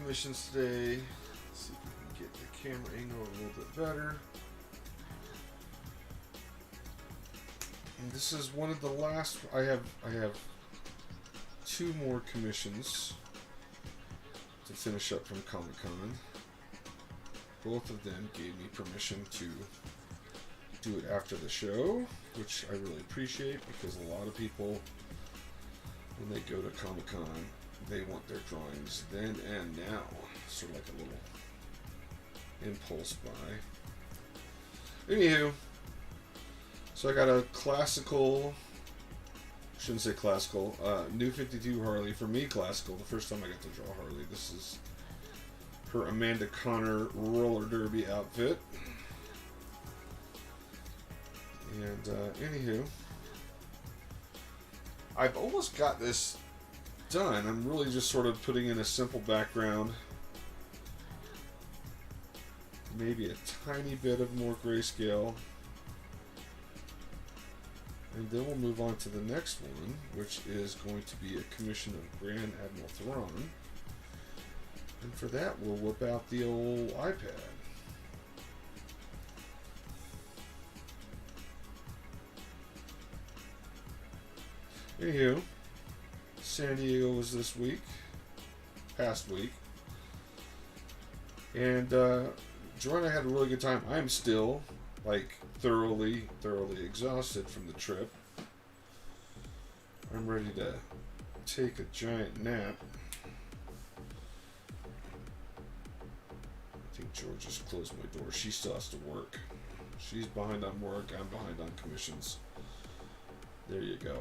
commissions today. Let's see if we can get the camera angle a little bit better. And this is one of the last. I have 2 more commissions to finish up from Comic-Con. Both of them gave me permission to do it after the show, which I really appreciate because a lot of people, when they go to Comic-Con, they want their drawings then and now. Sort of like a little impulse buy. Anywho, so I got a classical, shouldn't say classical, New 52 Harley. For me, classical. The first time I got to draw Harley. This is her Amanda Connor roller derby outfit. And anywho, I've almost got this done. I'm really just sort of putting in a simple background, maybe a tiny bit of more grayscale, and then we'll move on to the next one, which is going to be a commission of Grand Admiral Thrawn. And for that, we'll whip out the old iPad. Anywho, San Diego was this week, past week, and Joy and I had a really good time. I am still, like, thoroughly exhausted from the trip. I'm ready to take a giant nap. I think George just closed my door. She still has to work. She's behind on work. I'm behind on commissions. There you go.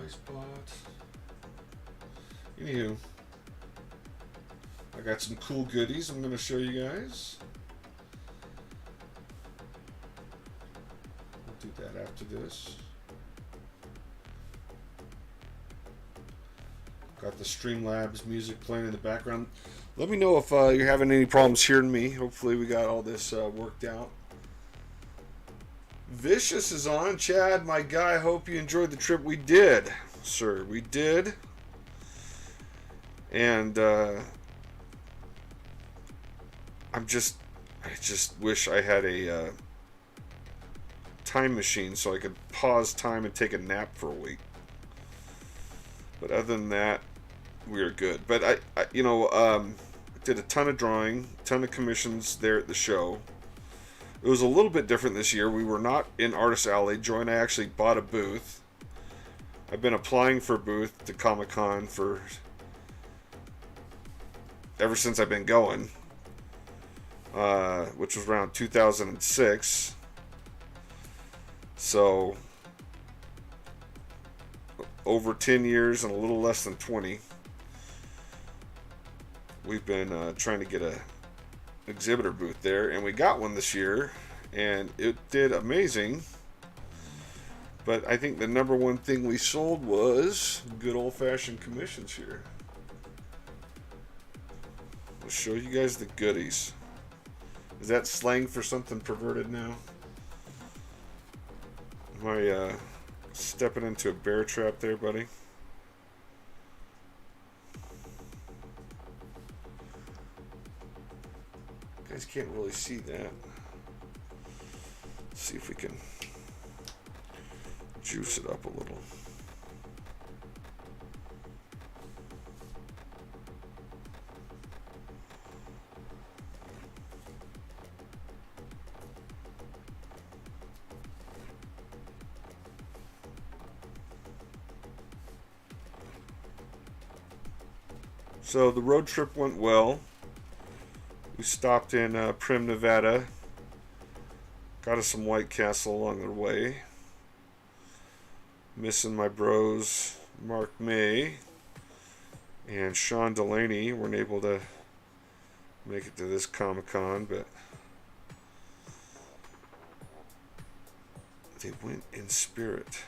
Spot. Anywho, I got some cool goodies I'm going to show you guys. I'll do that after this. Got the Streamlabs music playing in the background. Let me know if you're having any problems hearing me. Hopefully we got all this worked out. Vicious is on. Chad, my guy, hope you enjoyed the trip. We did, sir. We did. And I just wish I had a time machine so I could pause time and take a nap for a week. But other than that, we are good. But I did a ton of drawing, ton of commissions there at the show. It was a little bit different this year. We were not in Artist Alley. Joy and I actually bought a booth. I've been applying for a booth to Comic-Con for ever since I've been going, which was around 2006. So over 10 years and a little less than 20. We've been trying to get a exhibitor booth there, and we got one this year, and it did amazing. But I think the number one thing we sold was good old-fashioned commissions here. I'll show you guys the goodies. Is that slang for something perverted now? Am I stepping into a bear trap there, buddy? You guys can't really see that. Let's see if we can juice it up a little. So the road trip went well. We stopped in Primm, Nevada. Got us some White Castle along the way. Missing my bros Mark May and Sean Delaney weren't able to make it to this Comic-Con, but they went in spirit.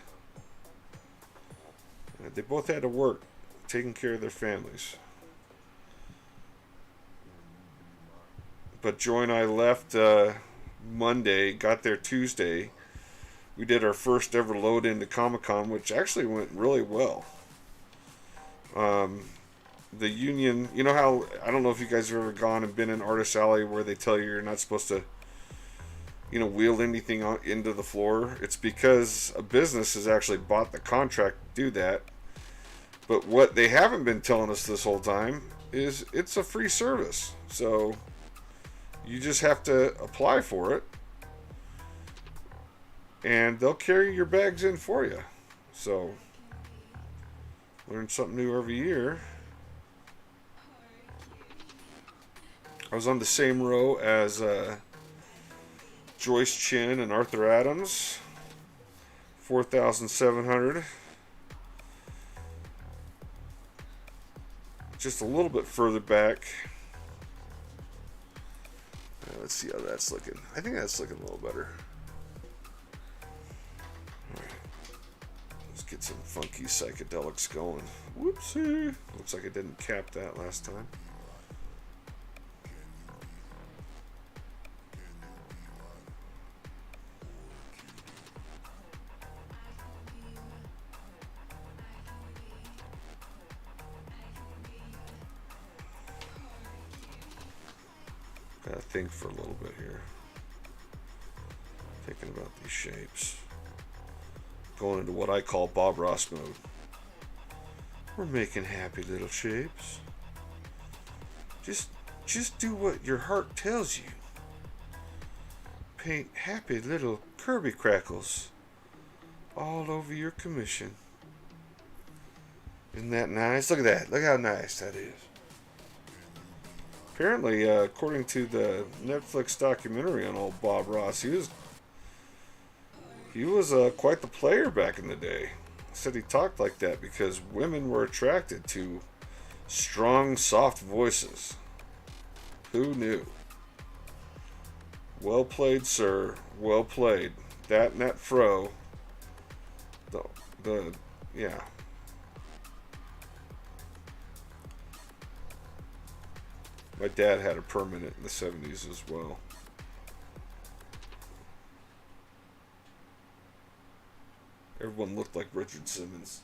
They both had to work, taking care of their families. But Joy and I left Monday, got there Tuesday. we did our first ever load into Comic-Con, which actually went really well. The union, you know how, I don't know if you guys have ever gone and been in Artist Alley where they tell you you're not supposed to, wheel anything into the floor. It's because a business has actually bought the contract to do that. But what they haven't been telling us this whole time is it's a free service. So you just have to apply for it, and they'll carry your bags in for you. So learn something new every year. I was on the same row as Joyce Chin and Arthur Adams. 4,700. Just a little bit further back. Let's see how that's looking. I think that's looking a little better. Alright. Let's get some funky psychedelics going. Whoopsie. Looks like I didn't cap that last time. Gotta think for a little bit here. Thinking about these shapes. Going into what I call Bob Ross mode. We're making happy little shapes. Just do what your heart tells you. Paint happy little Kirby crackles all over your commission. Isn't that nice? Look at that. Look how nice that is. Apparently, according to the Netflix documentary on old Bob Ross, he was quite the player back in the day. Said he talked like that because women were attracted to strong, soft voices. Who knew? Well played, sir. Well played. That and that fro. Yeah. My dad had a permanent in the 70s as well. Everyone looked like Richard Simmons.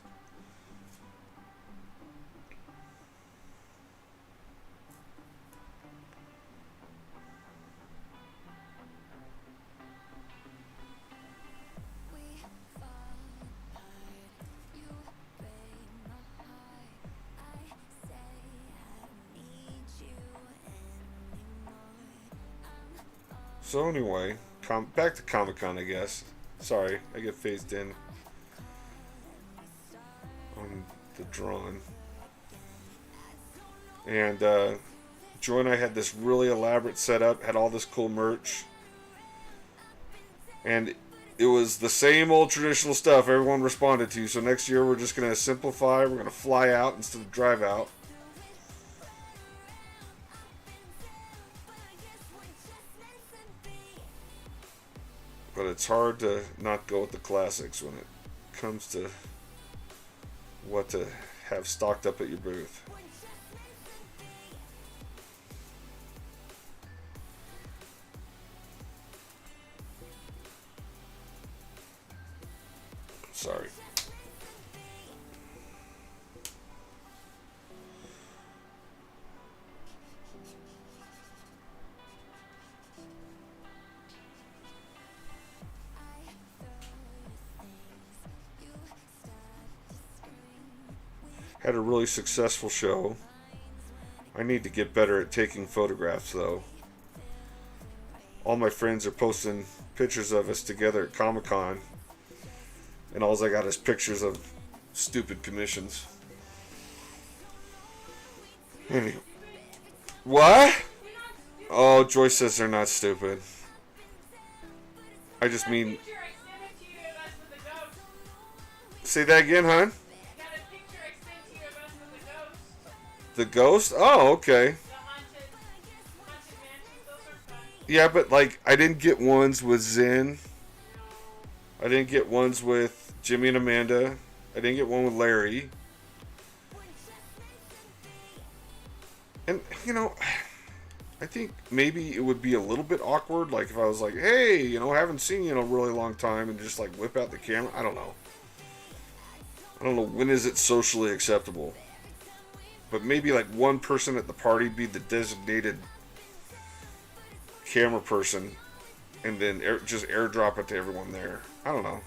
So anyway, back to Comic-Con, I guess. Sorry, I get phased in on the drawing. And Joy and I had this really elaborate setup, had all this cool merch. And it was the same old traditional stuff everyone responded to. So next year we're just going to simplify. We're going to fly out instead of drive out. But it's hard to not go with the classics when it comes to what to have stocked up at your booth. Sorry. Had a really successful show. I need to get better at taking photographs though. All my friends are posting pictures of us together at Comic-Con, and all I got is pictures of stupid commissions. Anyway. What? Oh, Joyce says they're not stupid. I just mean... Say that again, hon? The ghost? Oh, okay. Yeah, but like, I didn't get ones with Zen. I didn't get ones with Jimmy and Amanda. I didn't get one with Larry. And, I think maybe it would be a little bit awkward, like if I was like, hey, haven't seen you in a really long time, and just like whip out the camera. I don't know. I don't know when is it socially acceptable. But maybe like one person at the party be the designated camera person, and then just airdrop it to everyone there. I don't know.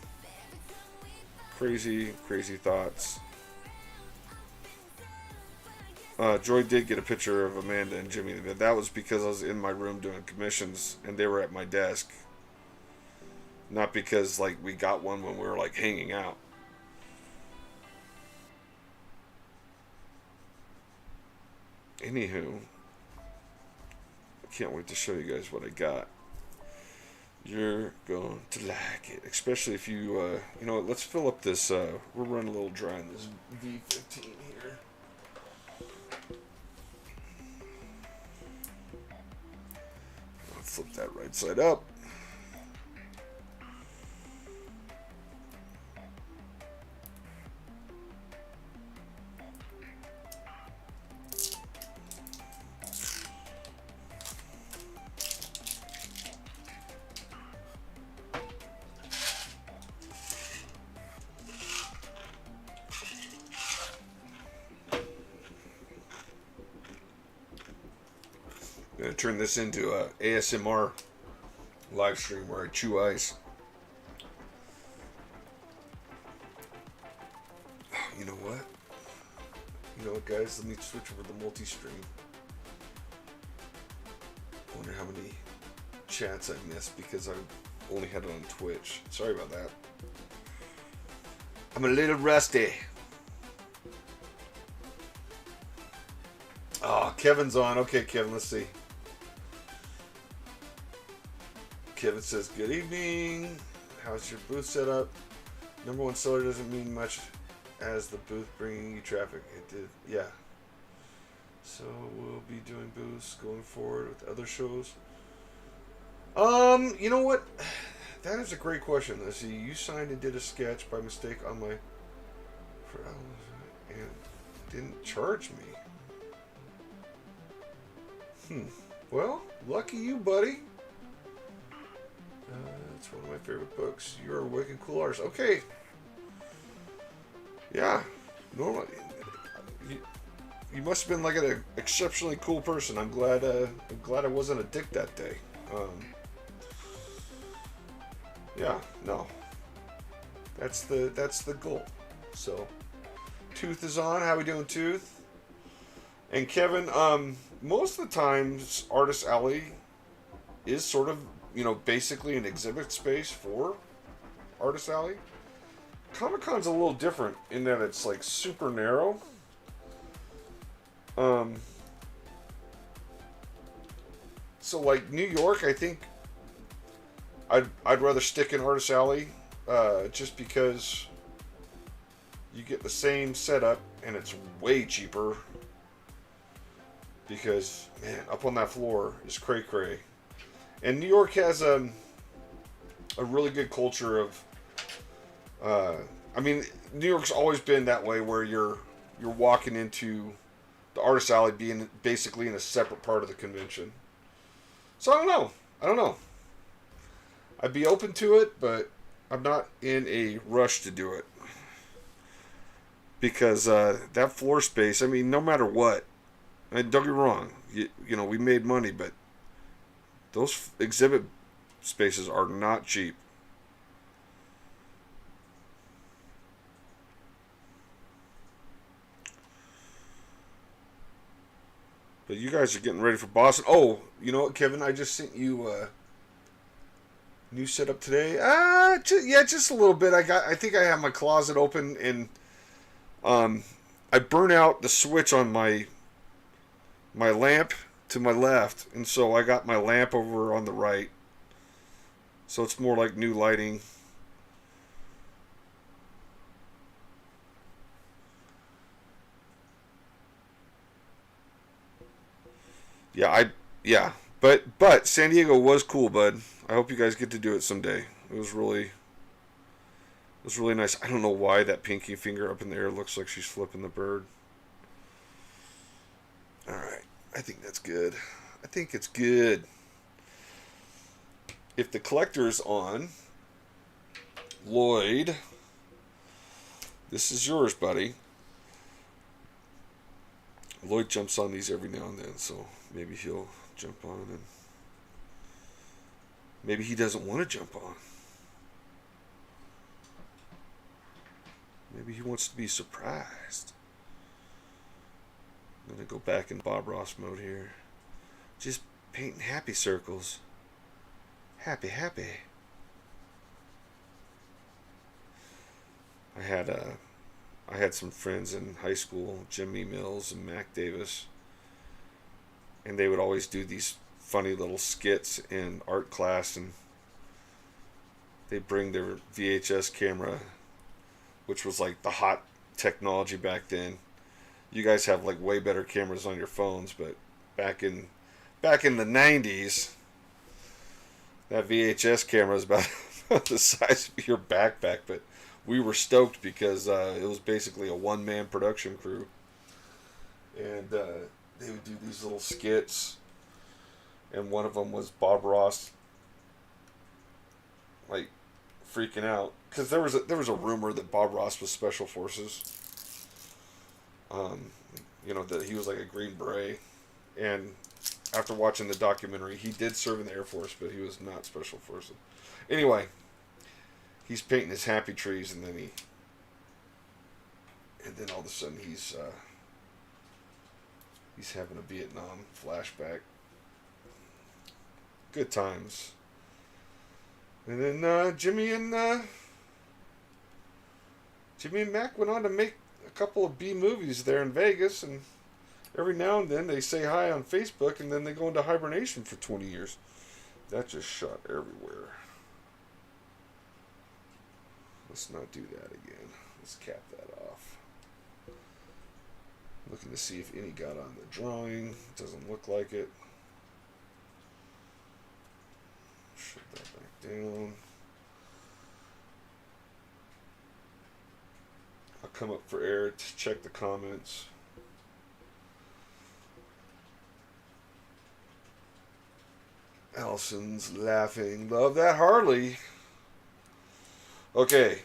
Crazy, crazy thoughts. Joy did get a picture of Amanda and Jimmy. That was because I was in my room doing commissions, and they were at my desk. Not because like we got one when we were like hanging out. Anywho, I can't wait to show you guys what I got. You're going to like it, especially if you, let's fill up this, we're running a little dry in this V15 here. I'll flip that right side up. I'm going to turn this into a ASMR live stream where I chew ice. You know what? Guys? Let me switch over to multi-stream. I wonder how many chats I missed because I only had it on Twitch. Sorry about that. I'm a little rusty. Oh, Kevin's on. Okay, Kevin, let's see. Kevin says, good evening. How's your booth set up? Number one seller doesn't mean much as the booth bringing you traffic. It did, yeah. So we'll be doing booths going forward with other shows. You know what? That is a great question. Let's see. You signed and did a sketch by mistake on my, and didn't charge me. Well, lucky you, buddy. It's one of my favorite books. You're a wicked cool artist. Okay. Yeah. Normally, you must have been like an exceptionally cool person. I'm glad I wasn't a dick that day. Yeah. No. That's the goal. So, Tooth is on. How we doing, Tooth? And Kevin, most of the times, Artist Alley is sort of, basically an exhibit space for Artist Alley. Comic-Con's a little different in that it's like super narrow. So like New York, I think I'd rather stick in Artist Alley, just because you get the same setup and it's way cheaper. Because man, up on that floor is cray cray. And New York has a really good culture of. New York's always been that way, where you're walking into the Artist Alley being basically in a separate part of the convention. So I don't know. I'd be open to it, but I'm not in a rush to do it because that floor space. I mean, no matter what, don't get me wrong. We made money, but those exhibit spaces are not cheap. But you guys are getting ready for Boston. Oh, you know what, Kevin? I just sent you a new setup today. Just a little bit. I think I have my closet open, and I burn out the switch on my lamp to my left, and so I got my lamp over on the right. So it's more like new lighting. But San Diego was cool, bud. I hope you guys get to do it someday. It was really nice. I don't know why that pinky finger up in the air looks like she's flipping the bird. All right, I think that's good. I think it's good. If the collector's on, Lloyd, this is yours, buddy. Lloyd jumps on these every now and then, so maybe he'll jump on, and maybe he doesn't want to jump on. Maybe he wants to be surprised. I'm going to go back in Bob Ross mode here. Just painting happy circles. Happy, happy. I had some friends in high school, Jimmy Mills and Mac Davis, and they would always do these funny little skits in art class, and they'd bring their VHS camera, which was like the hot technology back then. You guys have like way better cameras on your phones, but back in the 90s, that VHS camera was about the size of your backpack, but we were stoked because it was basically a one-man production crew. And they would do these little skits, and one of them was Bob Ross, like, freaking out. Because there was a rumor that Bob Ross was Special Forces. That he was like a Green Beret. And after watching the documentary, he did serve in the Air Force, but he was not Special Forces. Anyway, he's painting his happy trees, and then all of a sudden he's having a Vietnam flashback. Good times. And then Jimmy and Mac went on to make a couple of B movies there in Vegas, and every now and then they say hi on Facebook, and then they go into hibernation for 20 years. That just shot everywhere. Let's not do that again. Let's cap that off. Looking to see if any got on the drawing. Doesn't look like it. Shut that back down. I'll come up for air to check the comments. Allison's laughing. Love that Harley. Okay.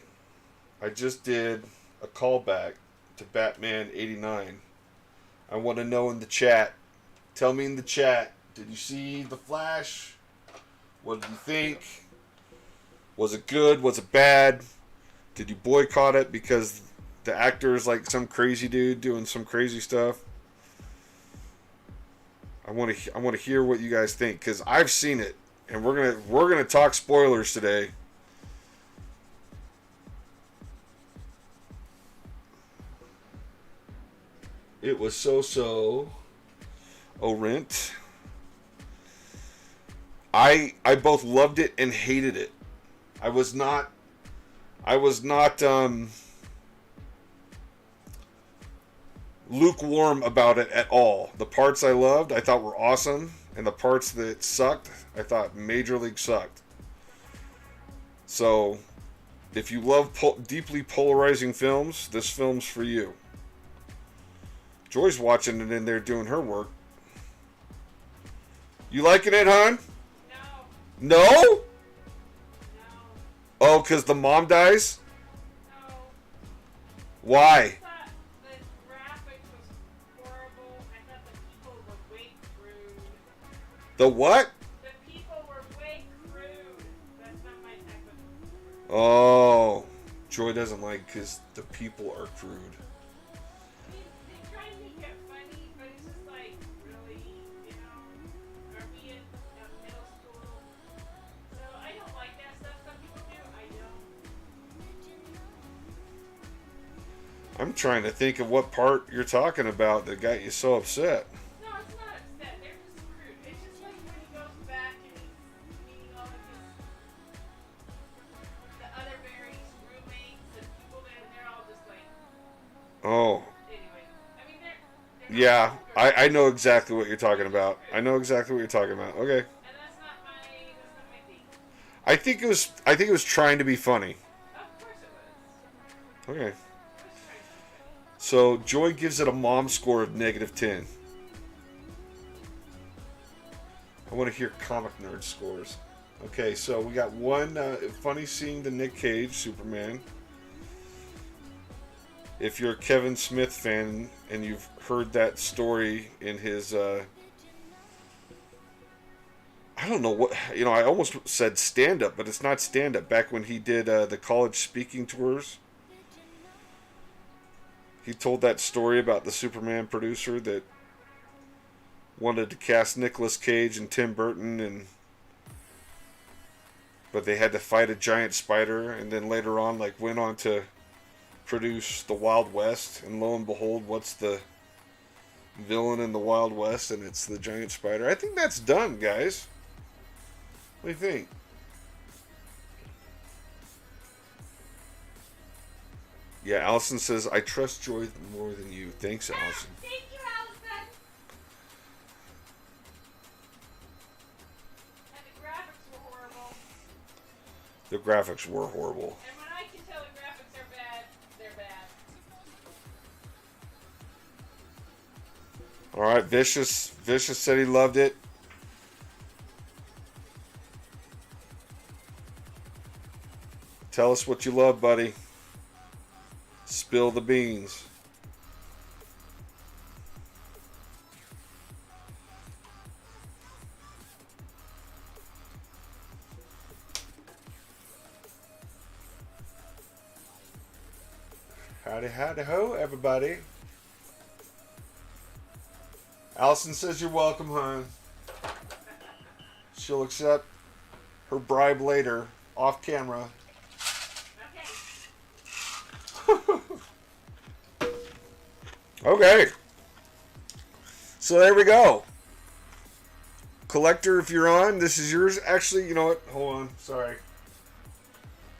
I just did a callback to Batman 89. I want to know in the chat. Tell me in the chat. Did you see The Flash? What did you think? Was it good? Was it bad? Did you boycott it because the actor is like some crazy dude doing some crazy stuff? I want to hear what you guys think, because I've seen it, and we're gonna talk spoilers today. It was so. Orent. I both loved it and hated it. I was not lukewarm about it at all. The parts I loved, I thought were awesome, and the parts that sucked, I thought major league sucked. So, if you love deeply polarizing films, this film's for you. Joy's watching it in there doing her work. You liking it, hon? No? No? Oh, because the mom dies? No. Why? I thought the graphics was horrible. I thought the people were way crude. The what? The people were way crude. That's not my type of... Oh. Joy doesn't like because the people are crude. I mean, they try and make it funny, but it's just like, really, are we in middle school? So I don't like that stuff. Some people do. I don't. I'm trying to think of what part you're talking about that got you so upset. No, it's not upset. They're just crude. It's just like when he goes back and he's meeting all of the other Mary's roommates and people there, and they're all just like, Oh. anyway. I mean, they're Yeah, not I know exactly what you're talking about. I know exactly what you're talking about. Okay. And that's not my thing. I think it was trying to be funny. Of course it was. Okay. It was trying to be funny. So Joy gives it a mom score of -10. I want to hear comic nerd scores. Okay, so we got one funny seeing the Nick Cage Superman. If you're a Kevin Smith fan and you've heard that story in his, I don't know what, I almost said stand-up, but it's not stand-up. Back when he did the college speaking tours, he told that story about the Superman producer that wanted to cast Nicolas Cage and Tim Burton, but they had to fight a giant spider, and then later on, went on to produce the Wild West, and lo and behold, what's the villain in the Wild West? And it's the giant spider. I think that's done, guys. What do you think? Yeah, Allison says, I trust Joy more than you. Thanks, Allison. Thank you, Allison. And the graphics were horrible. The graphics were horrible. And when I can tell the graphics are bad, they're bad. Alright, Vicious said he loved it. Tell us what you love, buddy. Spill the beans. Howdy, howdy, ho, everybody. Allison says you're welcome, hon. She'll accept her bribe later, off camera. Okay. So there we go. Collector, if you're on, this is yours. Actually, you know what? Hold on. Sorry.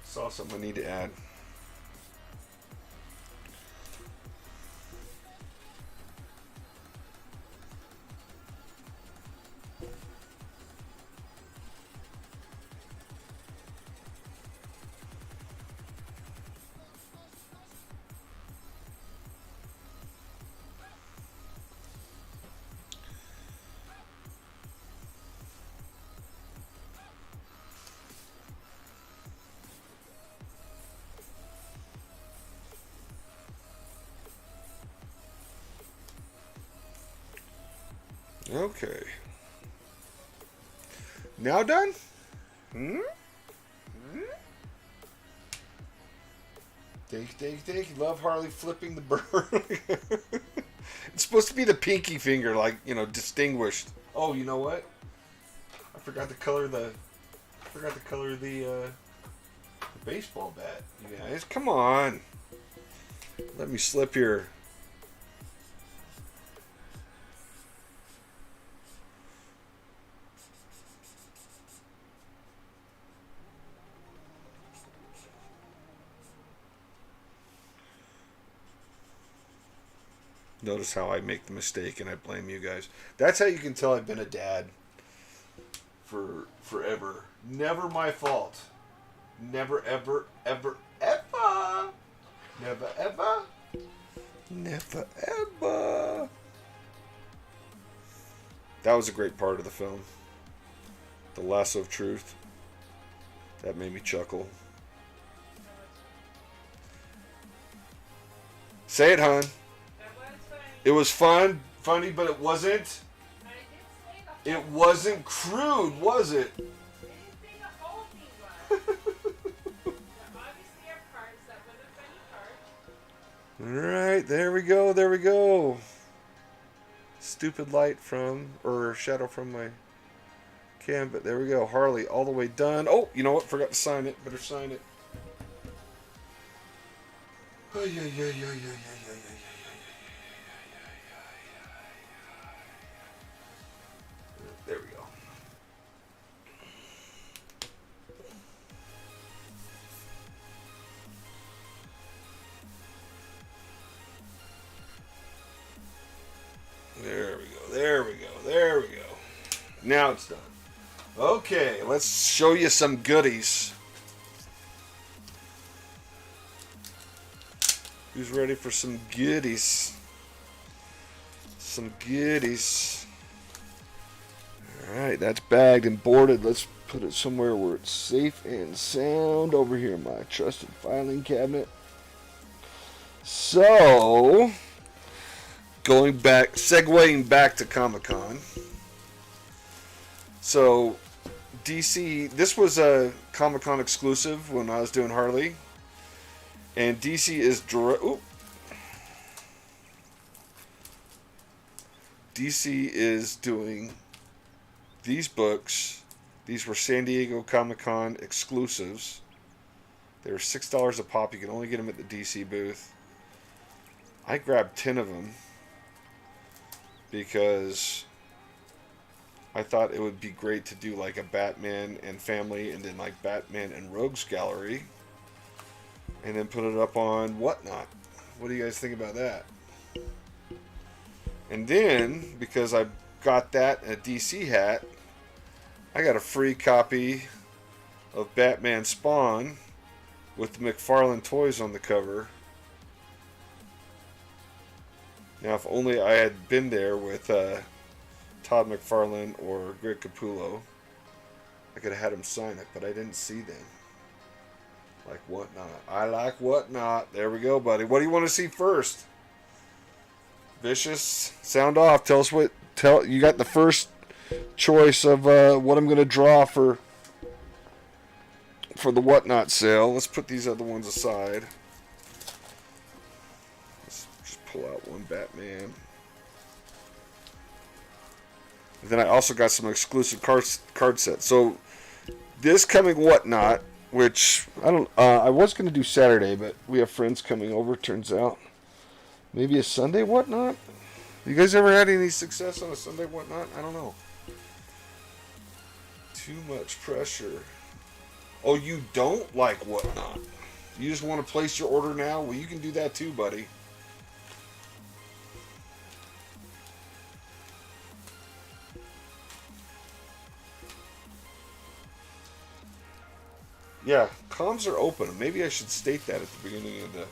Saw something I need to add. Okay. Now done? Thank you. Love Harley flipping the bird. It's supposed to be the pinky finger, distinguished. Oh, you know what? I forgot the color of the baseball bat. You guys, come on. Let me slip here. Notice how I make the mistake and I blame you guys. That's how you can tell I've been a dad for forever. Never my fault. Never, ever, ever, ever. Never, ever. Never, ever. That was a great part of the film. The lasso of truth. That made me chuckle. Say it, hon. It was funny, but it wasn't. It wasn't crude, was it? They didn't say the whole thing was. Obviously, our parts that were the funny part. Alright, there we go. Stupid light or shadow from my cam, but there we go. Harley, all the way done. Oh, you know what? Forgot to sign it. Better sign it. Oh, yeah. There we go. There we go. Now it's done. Okay, let's show you some goodies. Who's ready for some goodies? Some goodies. Alright, that's bagged and boarded. Let's put it somewhere where it's safe and sound over here in my trusted filing cabinet. So, segueing back to Comic-Con. So, DC, this was a Comic-Con exclusive when I was doing Harley. And DC is DC is doing these books. These were San Diego Comic-Con exclusives. They were $6 a pop. You can only get them at the DC booth. I grabbed 10 of them because I thought it would be great to do like a Batman and Family and then like Batman and Rogues gallery and then put it up on Whatnot. What do you guys think about that? And then, because I got that in a DC hat, I got a free copy of Batman Spawn with the McFarlane toys on the cover. Now, if only I had been there with Todd McFarlane or Greg Capullo, I could have had him sign it, but I didn't see them. Like Whatnot. I like Whatnot. There we go, buddy. What do you want to see first? Vicious, sound off. Tell us what. You got the first choice of what I'm going to draw for the Whatnot sale. Let's put these other ones aside. Let's just pull out one Batman. And then I also got some exclusive card sets. So this coming Whatnot, which I was going to do Saturday, but we have friends coming over. Turns out, maybe a Sunday Whatnot. You guys ever had any success on a Sunday Whatnot? I don't know. Too much pressure. Oh, you don't like Whatnot? You just want to place your order now? Well, you can do that too, buddy. Yeah, comms are open. Maybe I should state that at the beginning of the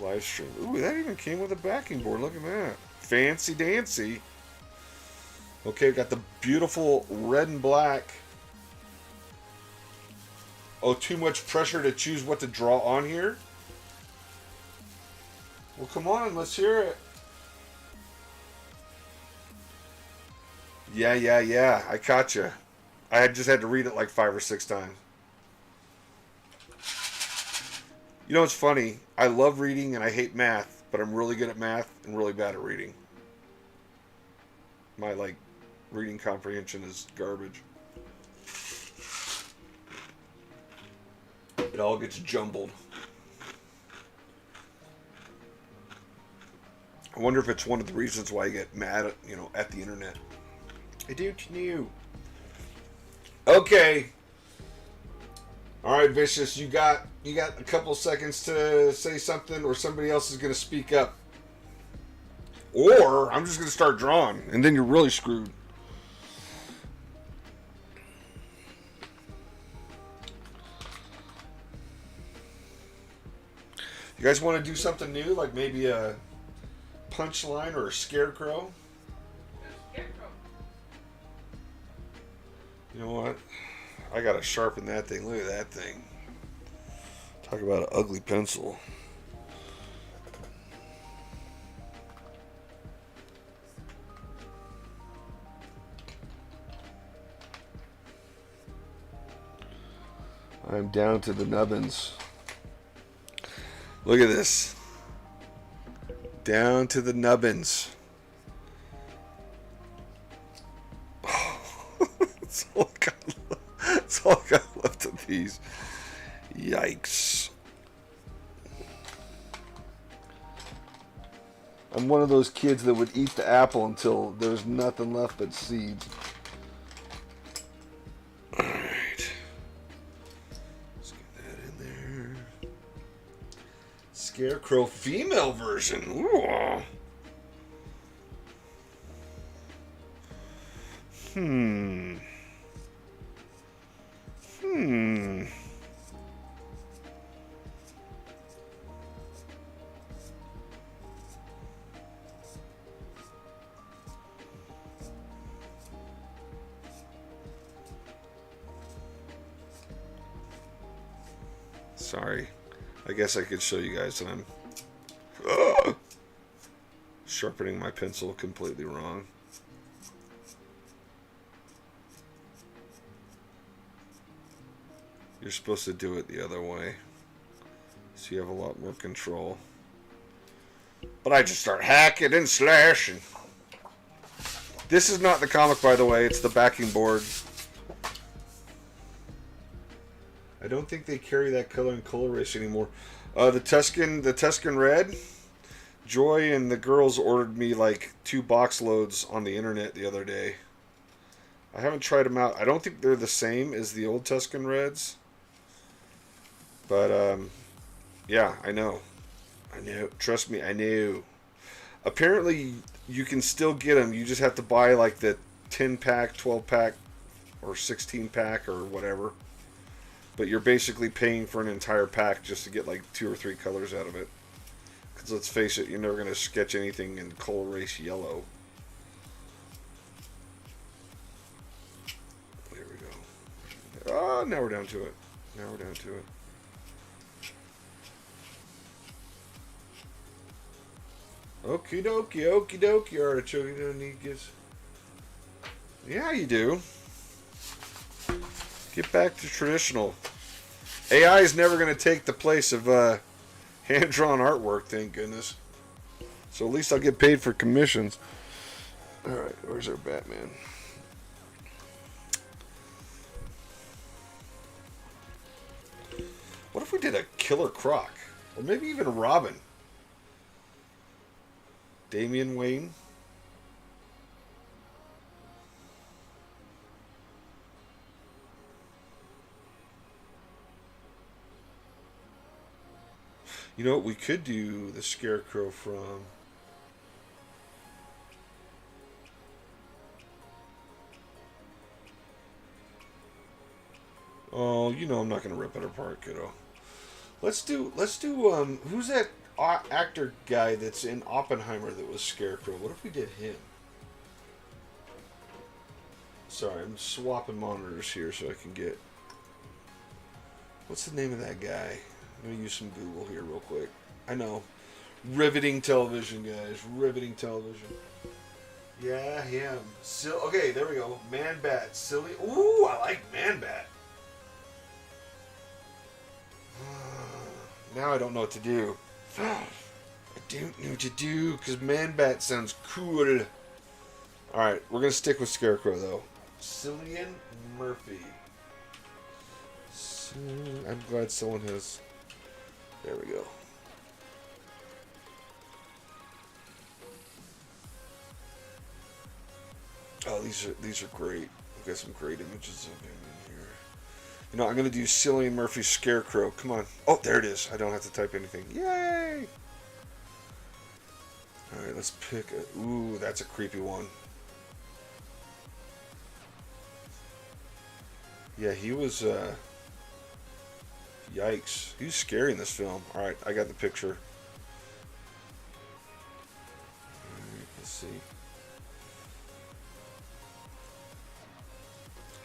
live stream. Ooh, that even came with a backing board. Look at that. Fancy dancy. Okay, we've got the beautiful red and black. Oh, too much pressure to choose what to draw on here? Well, come on, let's hear it. Yeah. I caught you. I just had to read it like 5 or 6 times. You know, it's funny. I love reading and I hate math, but I'm really good at math and really bad at reading. My, reading comprehension is garbage. It all gets jumbled. I wonder if it's one of the reasons why I get mad at the internet. I do to you. Okay. All right, Vicious, you got a couple seconds to say something, or somebody else is going to speak up. Or I'm just going to start drawing, and then you're really screwed. You guys want to do something new, like maybe a punchline or a scarecrow? Scarecrow. You know what? I gotta sharpen that thing. Look at that thing. Talk about an ugly pencil. I'm down to the nubbins. Look at this. Down to the nubbins. That's all I got left of these. Yikes. I'm one of those kids that would eat the apple until there's nothing left but seeds. Alright. Let's get that in there. Scarecrow female version. Ooh. Hmm. Sorry. I guess I could show you guys that I'm sharpening my pencil completely wrong. You're supposed to do it the other way, so you have a lot more control. But I just start hacking and slashing. This is not the comic, by the way. It's the backing board. I don't think they carry that color in Color Race anymore. The Tuscan Red. Joy and the girls ordered me like 2 box loads on the internet the other day. I haven't tried them out. I don't think they're the same as the old Tuscan Reds. But, yeah, I know. I know. Trust me, I know. Apparently, you can still get them. You just have to buy, like, the 10-pack, 12-pack, or 16-pack, or whatever. But you're basically paying for an entire pack just to get, like, 2 or 3 colors out of it. Because, let's face it, you're never going to sketch anything in Color Race yellow. There we go. Oh, now we're down to it. Now we're down to it. Okie dokie, artichoke. You don't need gifts. Yeah, you do. Get back to traditional. AI is never going to take the place of hand-drawn artwork, thank goodness. So at least I'll get paid for commissions. Alright, where's our Batman? What if we did a Killer Croc? Or maybe even Robin? Damian Wayne. You know what? We could do the Scarecrow from... Oh, you know I'm not going to rip it apart, kiddo. Let's do, who's that actor guy that's in Oppenheimer that was Scarecrow? What if we did him? Sorry, I'm swapping monitors here so I can get... What's the name of that guy? I'm going to use some Google here real quick. I know. Riveting television, guys. Riveting television. Yeah, him. Okay, there we go. Man-Bat. Silly. Ooh, I like Man-Bat. Now I don't know what to do. I don't know what to do because Man-Bat sounds cool. Alright, we're going to stick with Scarecrow, though. Cillian Murphy. I'm glad someone has... There we go. Oh, these are great. We've got some great images of him in here. You know, I'm going to do Cillian Murphy's Scarecrow. Come on. Oh, there it is. I don't have to type anything. Yay! Alright, let's pick a... Ooh, that's a creepy one. Yeah, he was, Yikes. He was scary in this film. Alright, I got the picture. Alright, let's see.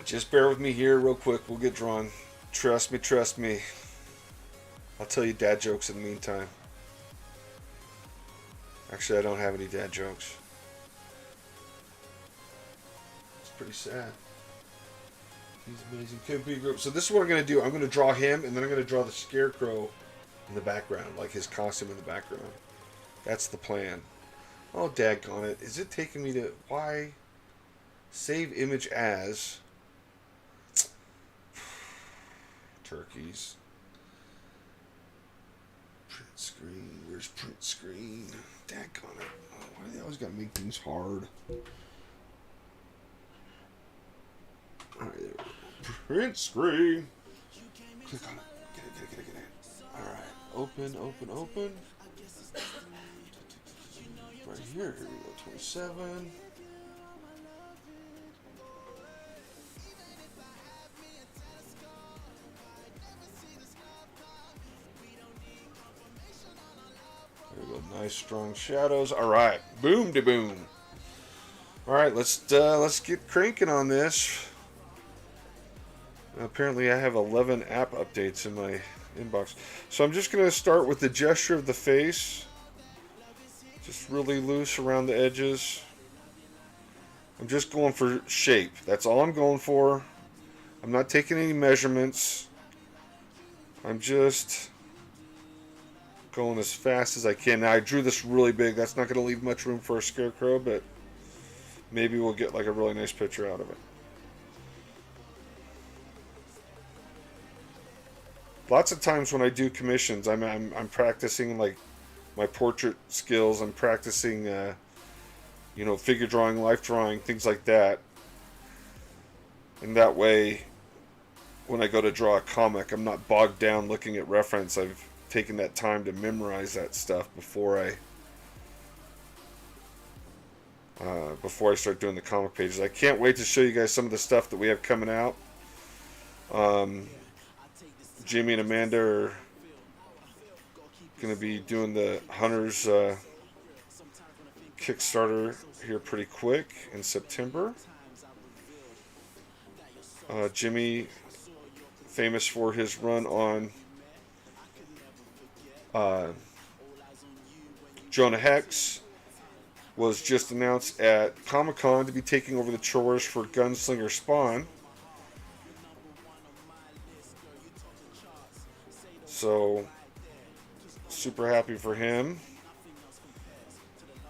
Just bear with me here real quick. We'll get drawn. Trust me, trust me. I'll tell you dad jokes in the meantime. Actually, I don't have any dad jokes. It's pretty sad. He's amazing. Could be group. So this is what I'm going to do. I'm going to draw him, and then I'm going to draw the Scarecrow in the background, like his costume in the background. That's the plan. Oh, daggone it. Is it taking me to... Why? Save image as... Turkeys. Print screen. Where's print screen? Daggone it. Oh, why do they always got to make things hard? Alright, there we go. Print screen. Click on it. Get it. Alright. Open. Right here. Here we go. 27. There we go. Nice strong shadows. Alright. Boom de boom. Alright, let's get cranking on this. Apparently I have 11 app updates in inbox. So I'm just going to start with the gesture of the face. Just really loose around the edges. I'm just going for shape. That's all I'm going for. I'm not taking any measurements. I'm just going as fast as I can. Now I drew this really big. That's not going to leave much room for a scarecrow, but maybe we'll get like a really nice picture out of it. Lots of times when I do commissions, I'm practicing like my portrait skills. I'm practicing, figure drawing, life drawing, things like that. And that way, when I go to draw a comic, I'm not bogged down looking at reference. I've taken that time to memorize that stuff before I start doing the comic pages. I can't wait to show you guys some of the stuff that we have coming out. Jimmy and Amanda are going to be doing the Hunters Kickstarter here pretty quick in September. Jimmy, famous for his run on Jonah Hex, was just announced at Comic-Con to be taking over the chores for Gunslinger Spawn. So, super happy for him.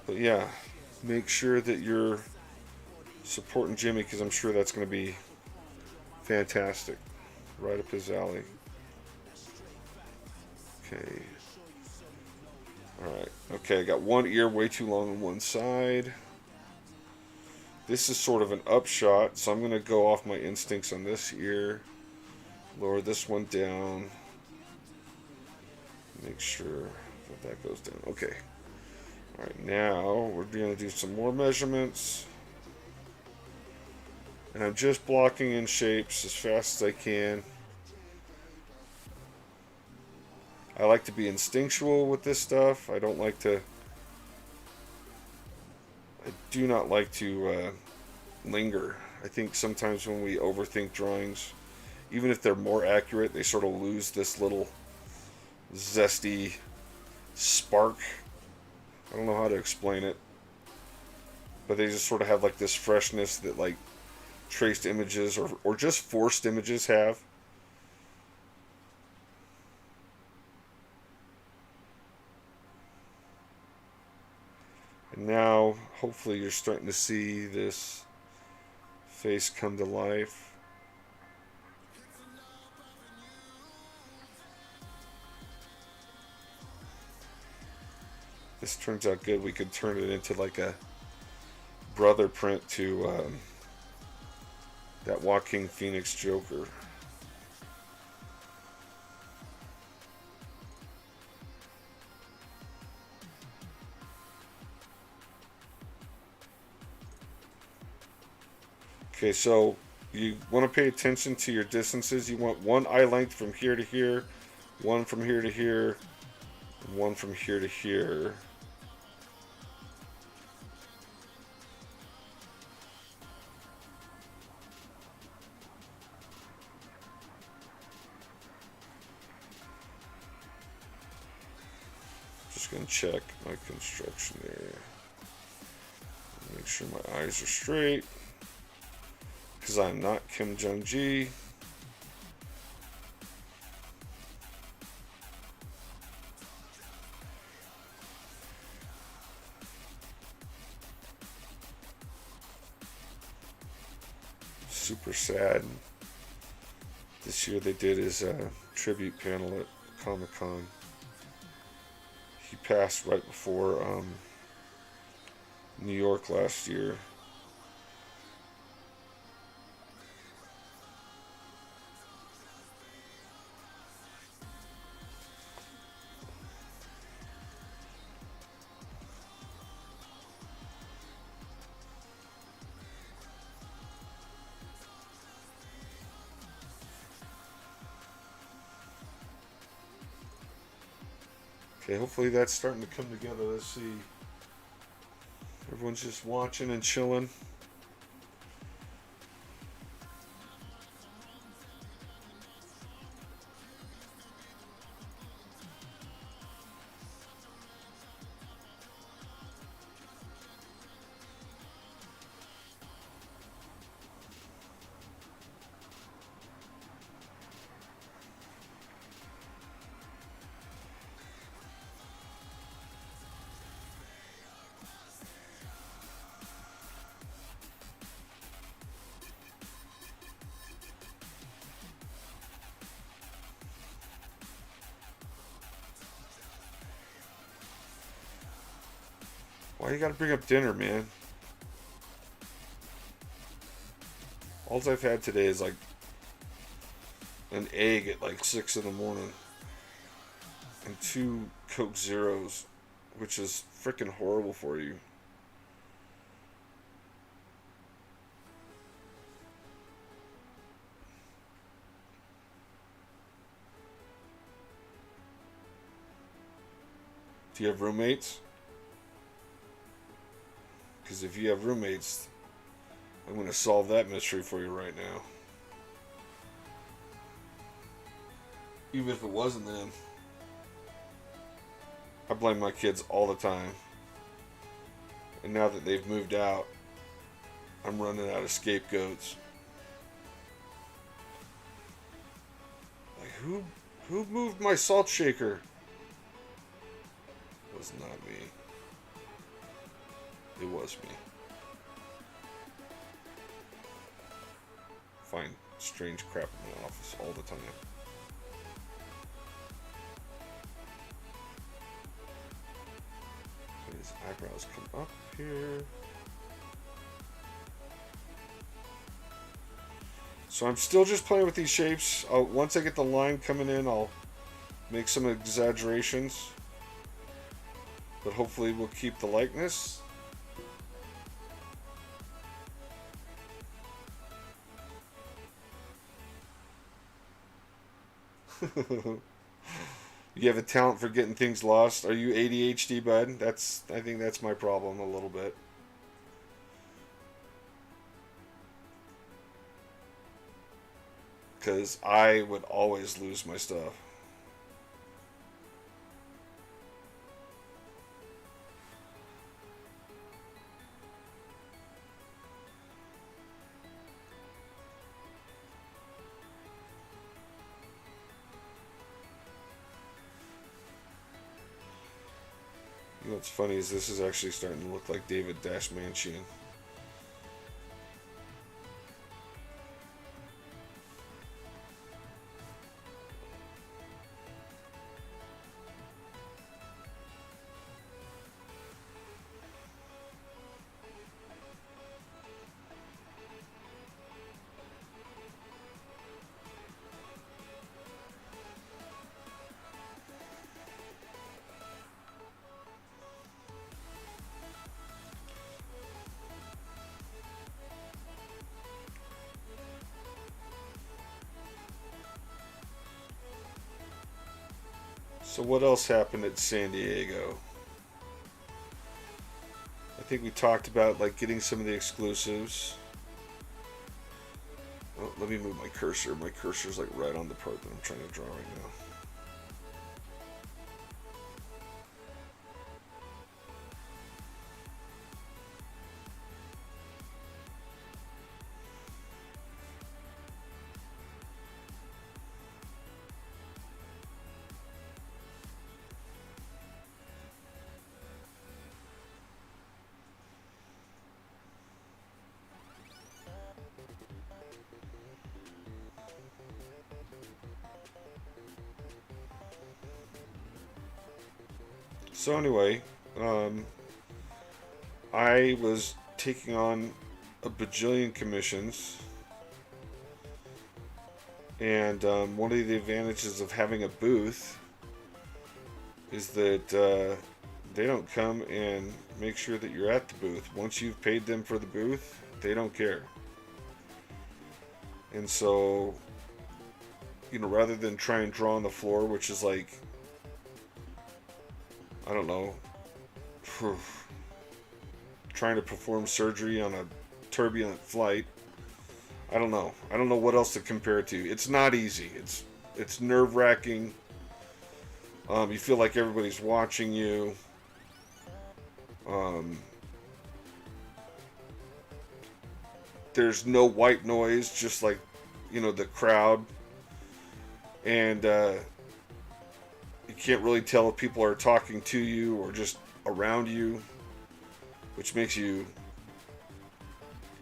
But yeah, make sure that you're supporting Jimmy, because I'm sure that's going to be fantastic. Right up his alley. Okay. Alright. Okay, I got one ear way too long on one side. This is sort of an upshot, so I'm going to go off my instincts on this ear. Lower this one down. Make sure that goes down. Okay. Alright, now we're going to do some more measurements. And I'm just blocking in shapes as fast as I can. I like to be instinctual with this stuff. I do not like to linger. I think sometimes when we overthink drawings, even if they're more accurate, they sort of lose this little zesty spark. I don't know how to explain it, but they just sort of have like this freshness that like traced images or just forced images have. And now hopefully you're starting to see this face come to life. This turns out good. We could turn it into like a brother print to that Joaquin Phoenix Joker. Okay, so you want to pay attention to your distances. You want one eye length from here to here, one from here to here, and one from here to here. Just going to check my construction there. Make sure my eyes are straight, because I'm not Kim Jong-gi. Super sad. This year they did his tribute panel at Comic-Con. He passed right before New York last year. Okay, hopefully that's starting to come together. Let's see. Everyone's just watching and chilling. Why you gotta bring up dinner, man? All I've had today is like an egg at like 6 in the morning and 2 Coke Zeros, which is freaking horrible for you. Do you have roommates? Because if you have roommates, I'm going to solve that mystery for you right now. Even if it wasn't them. I blame my kids all the time. And now that they've moved out, I'm running out of scapegoats. Like, who moved my salt shaker? It was not me. It was me. Find strange crap in my office all the time. His eyebrows come up here. So I'm still just playing with these shapes. Once I get the line coming in, I'll make some exaggerations. But hopefully we'll keep the likeness. You have a talent for getting things lost. Are you ADHD, bud? I think that's my problem a little bit. Because I would always lose my stuff. You know what's funny is this is actually starting to look like David Dashmanchian. So what else happened at San Diego? I think we talked about like getting some of the exclusives. Oh, let me move my cursor. My cursor's like right on the part that I'm trying to draw right now. So anyway, I was taking on a bajillion commissions, and one of the advantages of having a booth is that they don't come and make sure that you're at the booth. Once you've paid them for the booth, they don't care. And so, you know, rather than try and draw on the floor, which is like, I don't know, trying to perform surgery on a turbulent flight. I don't know what else to compare it to. It's not easy. It's nerve-wracking. You feel like everybody's watching you. There's no white noise, just like, you know, the crowd. And you can't really tell if people are talking to you or just around you, which makes you,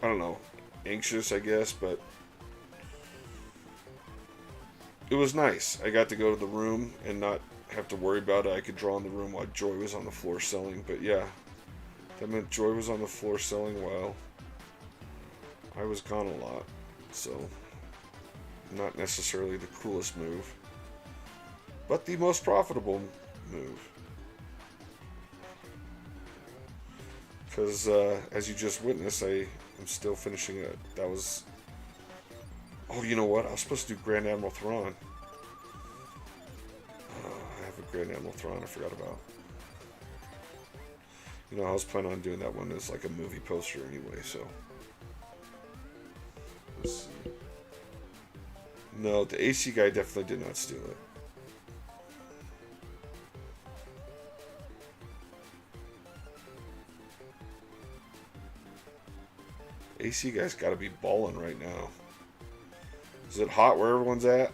I don't know, anxious, I guess, but it was nice. I got to go to the room and not have to worry about it. I could draw in the room while Joy was on the floor selling, but yeah. That meant Joy was on the floor selling well. I was gone a lot, so not necessarily the coolest move, but the most profitable move. Because as you just witnessed, I am still finishing it. That was... Oh, you know what? I was supposed to do Grand Admiral Thrawn. I have a Grand Admiral Thrawn I forgot about. You know, I was planning on doing that one as like a movie poster anyway, so... Let's see. No, the AC guy definitely did not steal it. AC guy's got to be balling right now. Is it hot where everyone's at?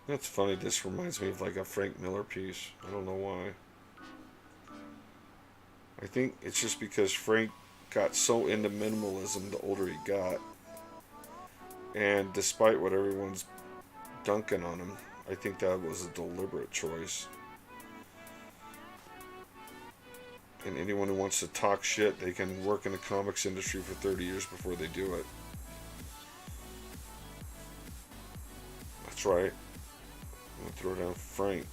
That's funny, this reminds me of like a Frank Miller piece. I don't know why. I think it's just because Frank got so into minimalism the older he got. And despite what everyone's dunking on him, I think that was a deliberate choice. And anyone who wants to talk shit, they can work in the comics industry for 30 years before they do it. That's right. I'm gonna throw down Frank.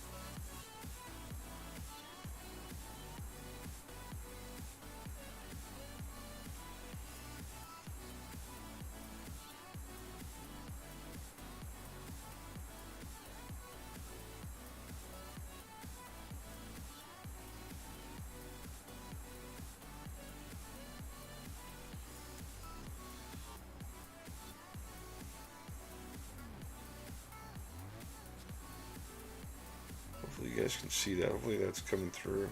Hopefully you guys can see that. Hopefully that's coming through.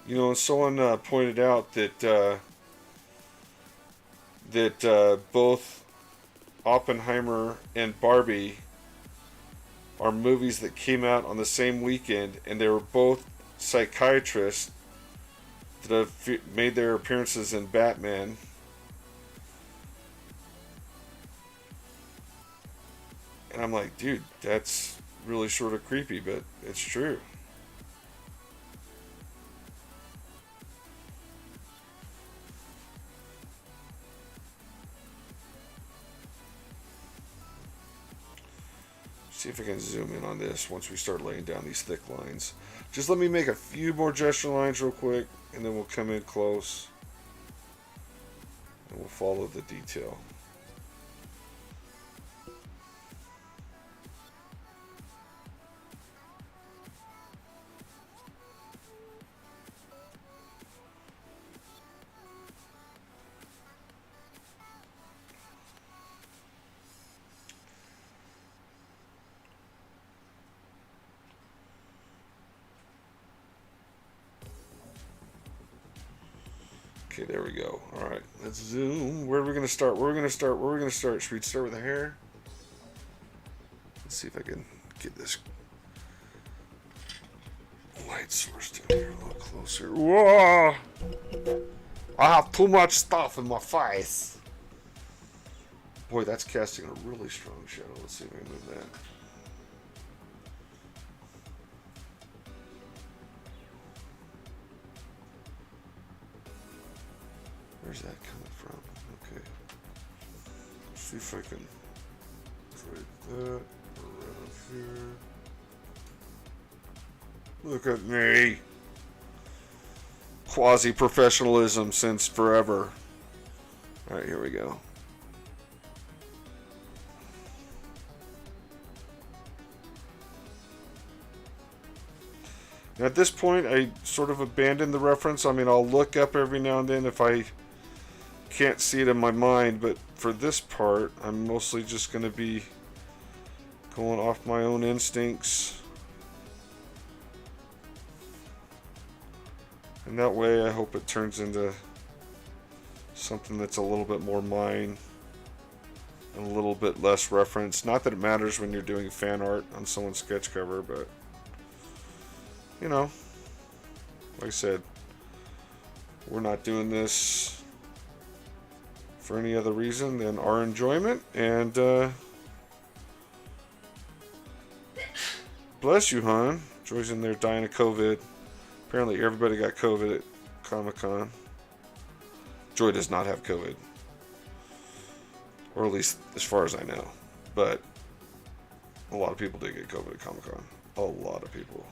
You know, someone pointed out that both Oppenheimer and Barbie are movies that came out on the same weekend, and they were both psychiatrists that have made their appearances in Batman. And I'm like, dude, that's really sort of creepy, but it's true. See if I can zoom in on this once we start laying down these thick lines. Just let me make a few more gesture lines real quick, and then we'll come in close. And we'll follow the detail. Okay, there we go. All right, let's zoom. Where are we gonna start? Where are we gonna start? Where are we gonna start? Should we start with the hair? Let's see if I can get this light source down here a little closer. Whoa! I have too much stuff in my face. Boy, that's casting a really strong shadow. Let's see if I can move that. Where's that coming from? Okay. Let's see if I can trade that around here. Look at me. Quasi-professionalism since forever. Alright, here we go. Now at this point, I sort of abandoned the reference. I mean, I'll look up every now and then if I can't see it in my mind, but for this part, I'm mostly just going to be going off my own instincts. And that way, I hope it turns into something that's a little bit more mine and a little bit less reference. Not that it matters when you're doing fan art on someone's sketch cover, but you know, like I said, we're not doing this for any other reason than our enjoyment. And bless you, hon. Joy's in there dying of COVID. Apparently everybody got COVID at Comic-Con. Joy does not have COVID. Or at least as far as I know. But a lot of people did get COVID at Comic-Con. A lot of people.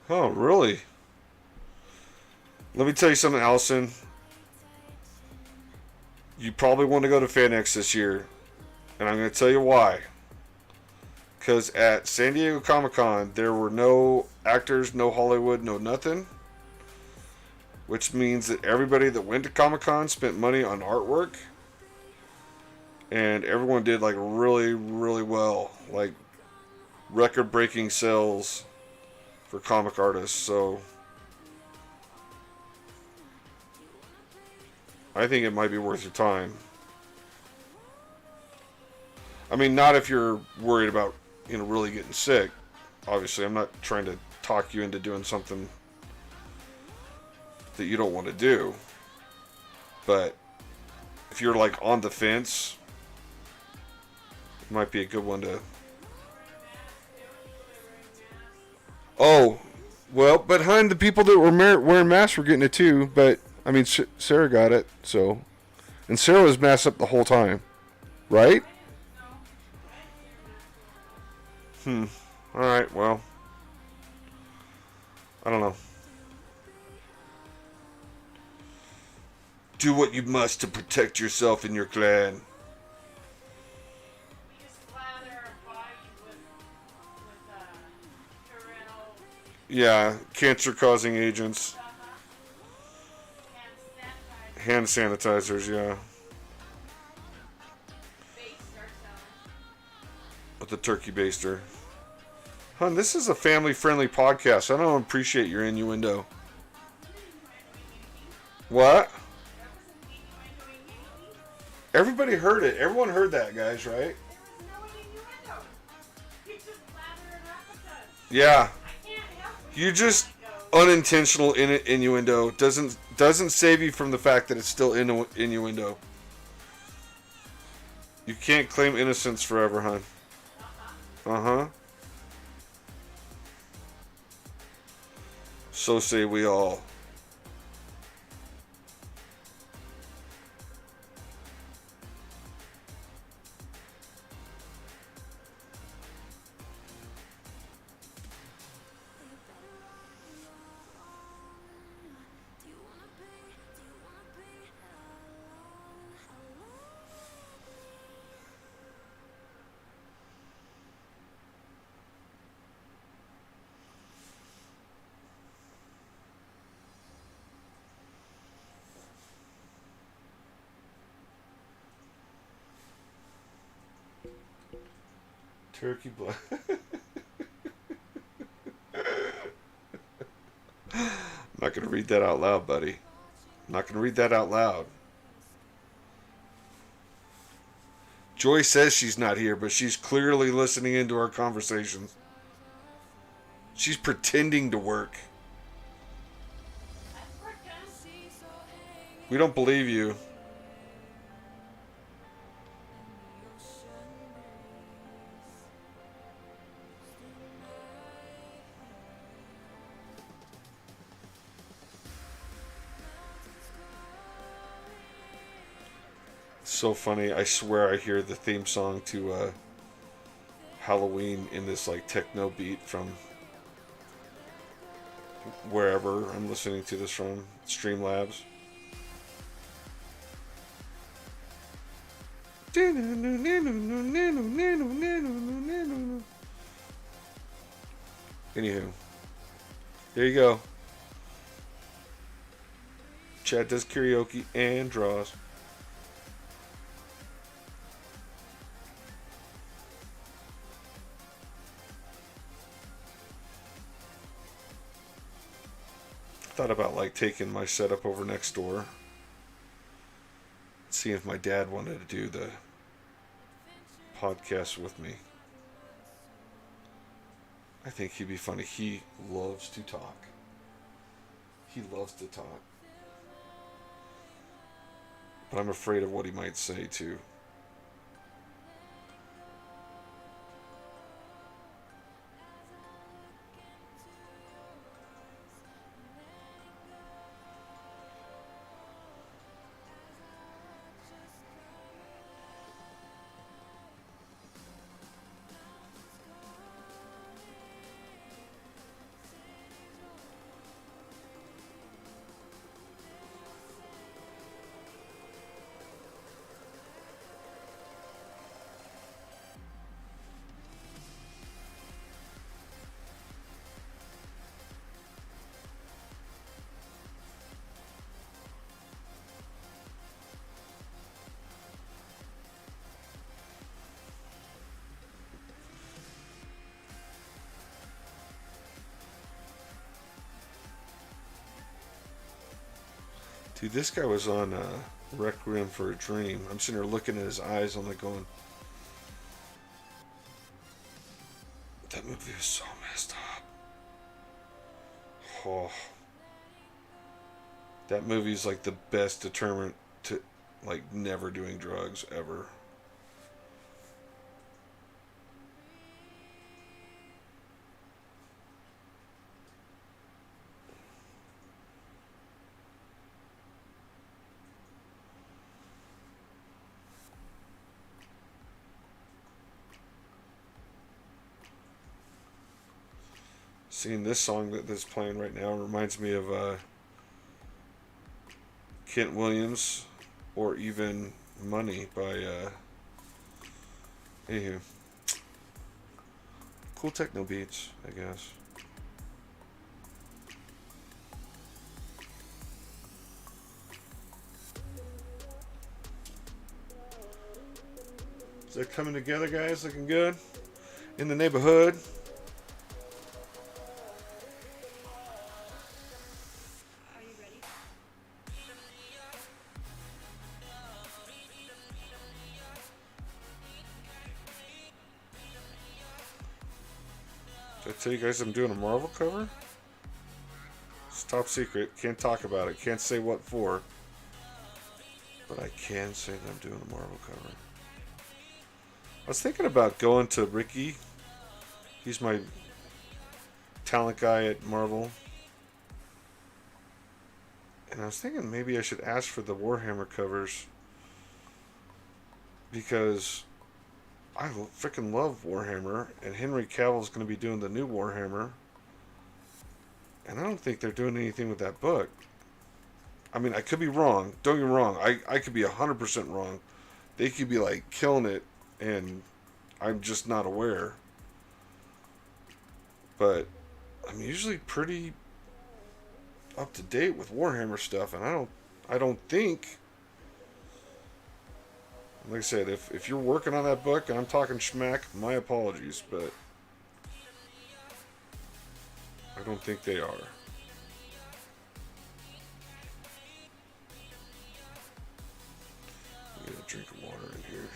Oh, really? Let me tell you something, Allison. You probably want to go to FanX this year. And I'm going to tell you why. Because at San Diego Comic-Con, there were no actors, no Hollywood, no nothing. Which means that everybody that went to Comic-Con spent money on artwork. And everyone did like really, really well. Like record-breaking sales for comic artists. So I think it might be worth your time. I mean, not if you're worried about, you know, really getting sick. Obviously, I'm not trying to talk you into doing something that you don't want to do. But if you're like on the fence, it might be a good one to... Oh, well, but hun, the people that were wearing masks were getting it too. But, I mean, Sarah got it, so... And Sarah was masked up the whole time, right? Alright, well. I don't know. Do what you must to protect yourself and your clan. We just slather our bodies with Purell. Yeah, cancer-causing agents. Hand sanitizer. Hand sanitizers, yeah. Baste ourselves. With the turkey baster. Hun, this is a family-friendly podcast. I don't appreciate your innuendo. What? Everybody heard it. Everyone heard that, guys, right? Yeah. You just unintentional innuendo doesn't save you from the fact that it's still innuendo. You can't claim innocence forever, hon. Uh-huh. So say we all. Turkey blood. I'm not going to read that out loud, buddy. I'm not going to read that out loud. Joy says she's not here, but she's clearly listening into our conversations. She's pretending to work. We don't believe you. So funny. I swear I hear the theme song to Halloween in this like techno beat from wherever I'm listening to this from, Streamlabs. Anywho, there you go. Chad does karaoke and draws. Thought about like taking my setup over next door, seeing if my dad wanted to do the podcast with me. I think he'd be funny. He loves to talk. He loves to talk. But I'm afraid of what he might say too. Dude, this guy was on Requiem for a Dream. I'm sitting there looking at his eyes. I'm like going, that movie was so messed up. Oh. That movie's like the best deterrent to like never doing drugs ever. Seeing this song that's playing right now reminds me of Kent Williams or even Money by anywho. Cool techno beats, I guess. Is that coming together, guys? Looking good? In the neighborhood? Did I tell you guys I'm doing a Marvel cover? top secret. Can't talk about it. Can't say what for. But I can say that I'm doing a Marvel cover. I was thinking about going to Ricky. He's my talent guy at Marvel. And I was thinking maybe I should ask for the Warhammer covers. Because I freaking love Warhammer. And Henry Cavill's going to be doing the new Warhammer. And I don't think they're doing anything with that book. I mean, I could be wrong. Don't get me wrong. I could be 100% wrong. They could be like killing it. And I'm just not aware. But I'm usually pretty up to date with Warhammer stuff, and I don't think, like I said, if you're working on that book and I'm talking schmack, my apologies, but I don't think they are. Get a drink of water in here.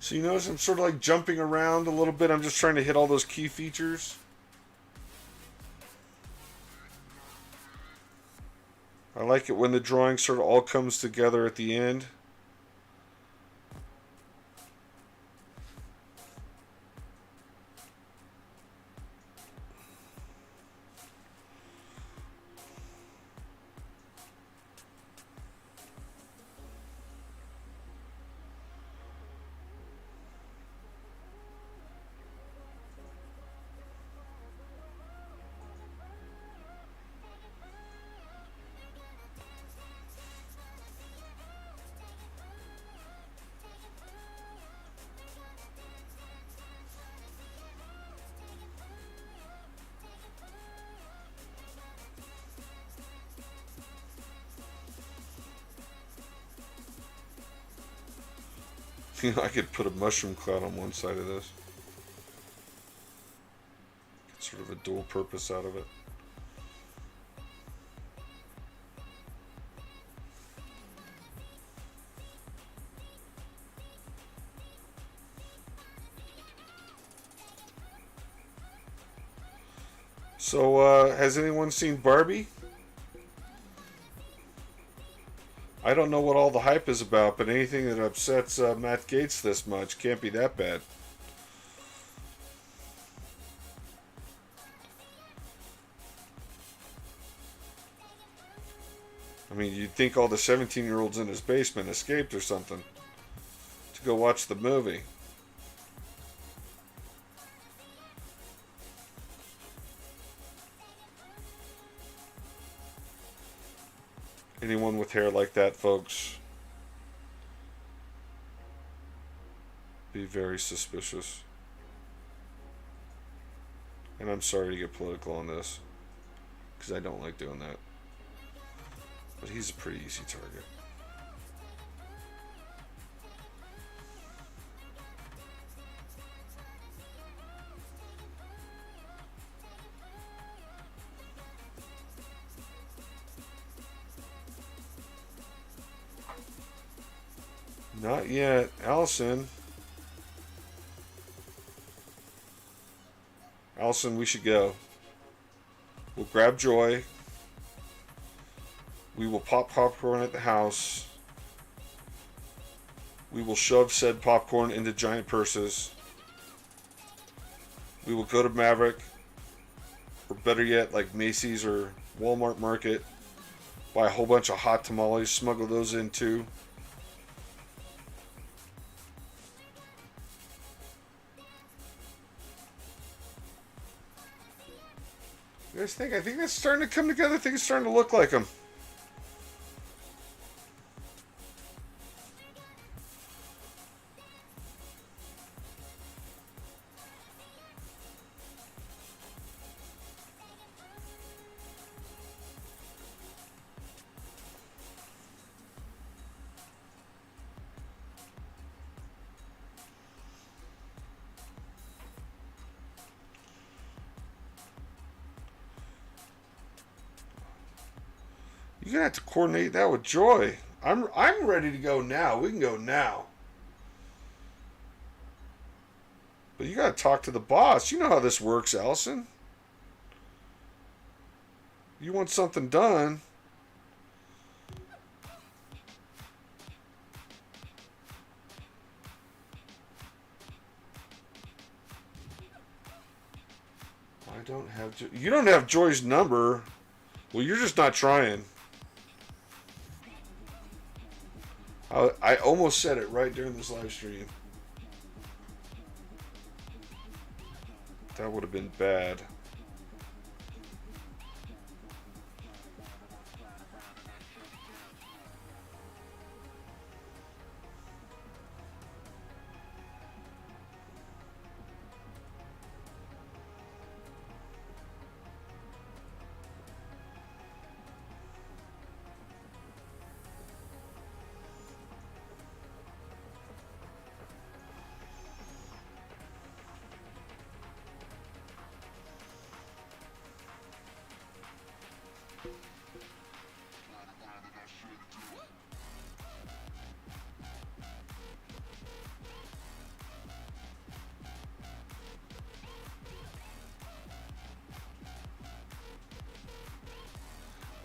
So you notice I'm sort of like jumping around a little bit. I'm just trying to hit all those key features. I like it when the drawing sort of all comes together at the end. You know, I could put a mushroom cloud on one side of this. Get sort of a dual purpose out of it. So, has anyone seen Barbie? I don't know what all the hype is about, but anything that upsets Matt Gaetz this much can't be that bad. I mean, you'd think all the 17-year-olds in his basement escaped or something to go watch the movie. Anyone with hair like that, folks, be very suspicious. And I'm sorry to get political on this, because I don't like doing that. But he's a pretty easy target. Not yet. Allison. Allison, we should go. We'll grab Joy. We will pop popcorn at the house. We will shove said popcorn into giant purses. We will go to Maverick, or better yet, like Macy's or Walmart Market, buy a whole bunch of hot tamales, smuggle those in too. You guys think? I think that's starting to come together. I think it's starting to look like them. You're gonna have to coordinate that with Joy. I'm ready to go now. We can go now. But you gotta talk to the boss. You know how this works, Allison. You want something done. I don't have you don't have Joy's number. Well, you're just not trying. I almost said it right during this live stream. That would have been bad.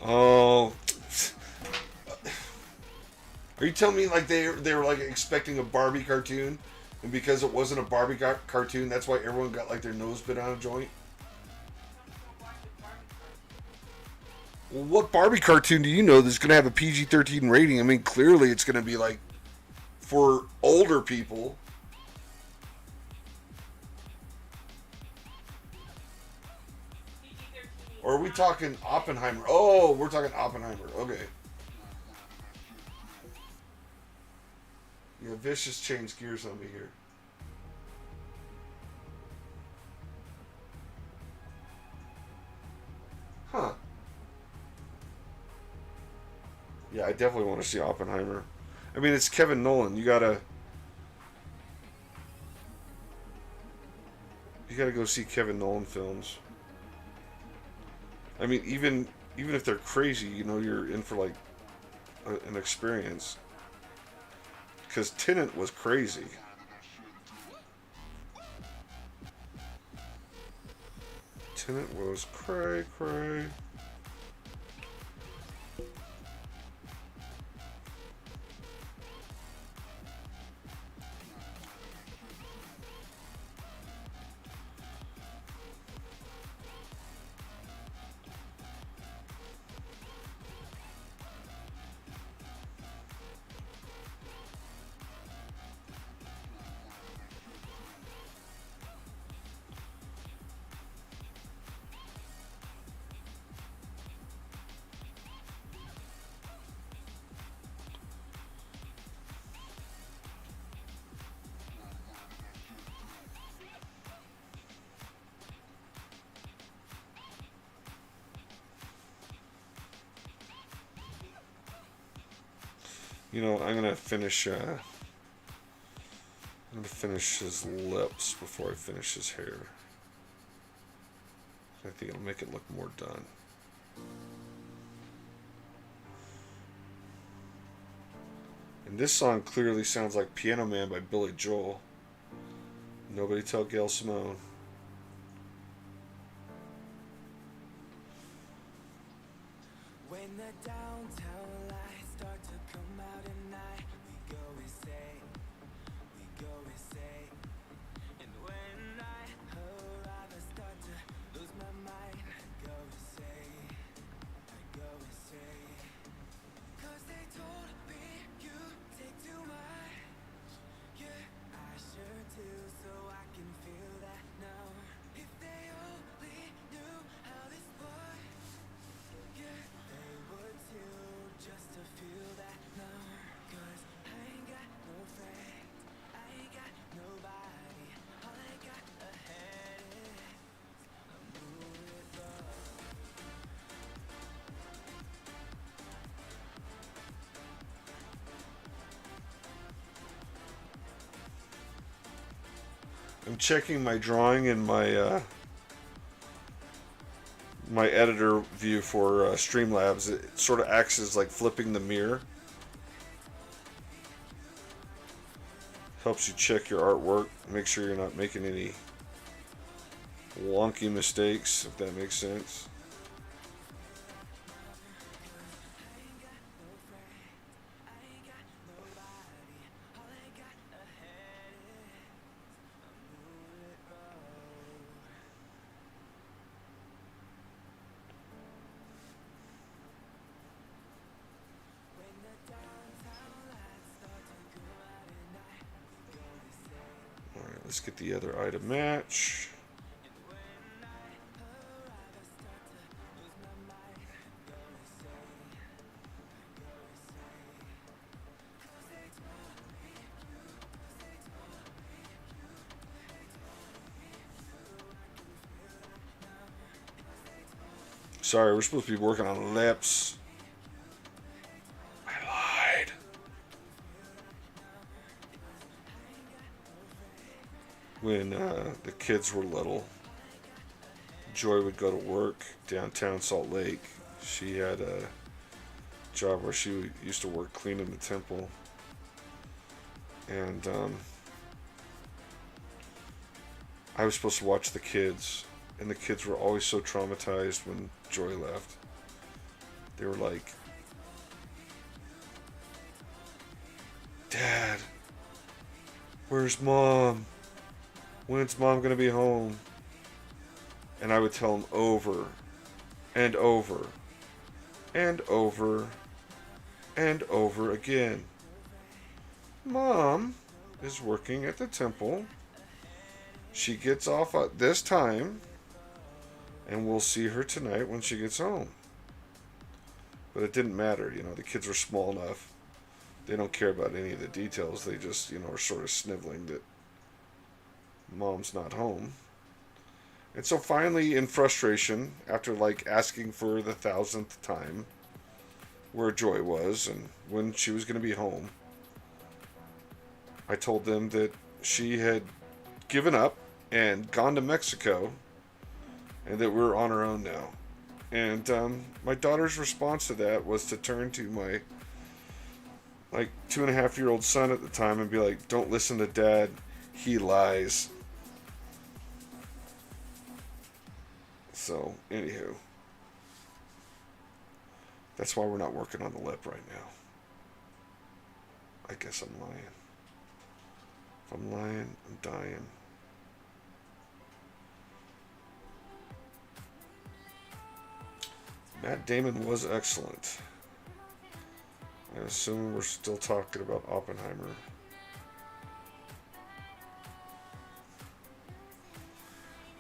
Oh, are you telling me like they were like expecting a Barbie cartoon, and because it wasn't a Barbie cartoon, that's why everyone got like their nose bit on a joint? Well, what Barbie cartoon do you know that's going to have a PG-13 rating? I mean, clearly it's going to be like for older people. Or are we talking Oppenheimer? Oh, we're talking Oppenheimer. Okay. Yeah, Vicious changed gears on me here. Huh. Yeah, I definitely want to see Oppenheimer. I mean, it's Kevin Nolan. You gotta go see Kevin Nolan films. I mean, even if they're crazy, you know, you're in for like an experience. Because Tenet was crazy. Tenet was cray cray. You know, I'm gonna finish. I'm gonna finish his lips before I finish his hair. I think it'll make it look more done. And this song clearly sounds like Piano Man by Billy Joel. Nobody Tell Gail Simone. When the downtown lights start to come out at night, we go insane, and when I arrive, I start to lose my mind, I go insane, 'cause they told me you take too much, yeah, I sure do, so I can feel that now, if they only knew how this I'm checking my drawing in my my editor view for Streamlabs. It sort of acts as like flipping the mirror. Helps you check your artwork, make sure you're not making any wonky mistakes, if that makes sense. Alright, let's get the other item match. Sorry, we're supposed to be working on lips. I lied. When the kids were little, Joy would go to work downtown Salt Lake. She had a job where she used to work cleaning the temple. And I was supposed to watch the kids. And the kids were always so traumatized when Joy left. They were like, Dad, where's Mom? When's Mom gonna be home? And I would tell them over and over and over and over again. Mom is working at the temple. She gets off at this time. And we'll see her tonight when she gets home. But it didn't matter, you know, the kids were small enough. They don't care about any of the details. They just, you know, are sort of sniveling that Mom's not home. And so finally, in frustration, after like asking for the 1,000th time where Joy was and when she was going to be home, I told them that she had given up and gone to Mexico. And that we're on our own now. And my daughter's response to that was to turn to my like 2.5-year-old son at the time and be like, don't listen to Dad, he lies. So, anywho. That's why we're not working on the lip right now. I guess I'm lying. If I'm lying, I'm dying. Matt Damon was excellent. I assume we're still talking about Oppenheimer.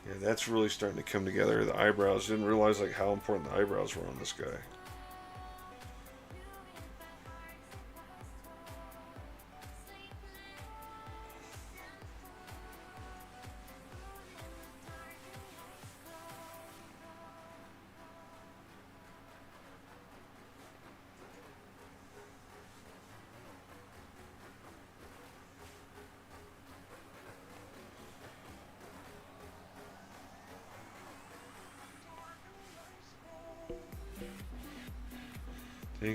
Yeah, that's really starting to come together. The eyebrows. Didn't realize like how important the eyebrows were on this guy.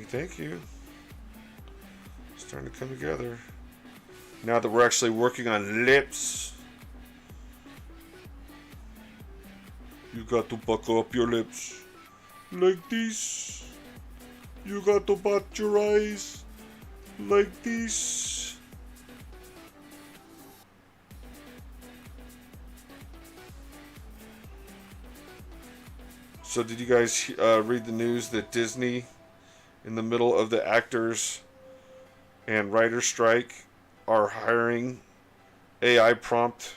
Thank you. It's starting to come together. Now that we're actually working on lips. You got to buckle up your lips. Like this. You got to bat your eyes. Like this. So did you guys read the news that Disney, in the middle of the actors and writers strike, are hiring AI prompt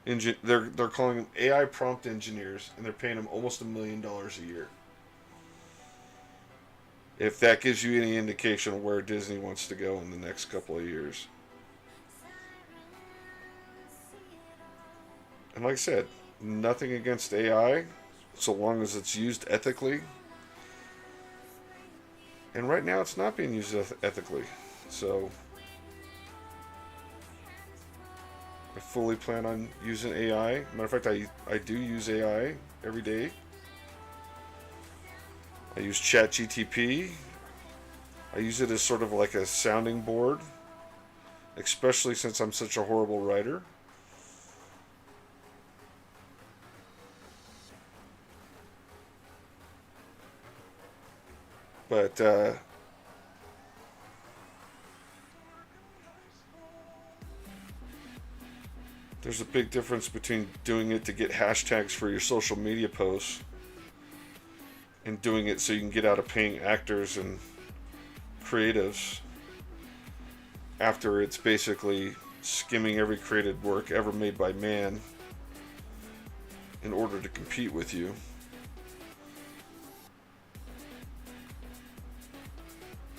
they're calling them AI prompt engineers, and they're paying them almost $1 million a year. If that gives you any indication of where Disney wants to go in the next couple of years. And like I said, nothing against AI, so long as it's used ethically. And right now it's not being used ethically. So I fully plan on using AI. Matter of fact, I do use AI every day. I use ChatGTP. I use it as sort of like a sounding board, especially since I'm such a horrible writer. But there's a big difference between doing it to get hashtags for your social media posts and doing it so you can get out of paying actors and creatives after it's basically skimming every created work ever made by man in order to compete with you.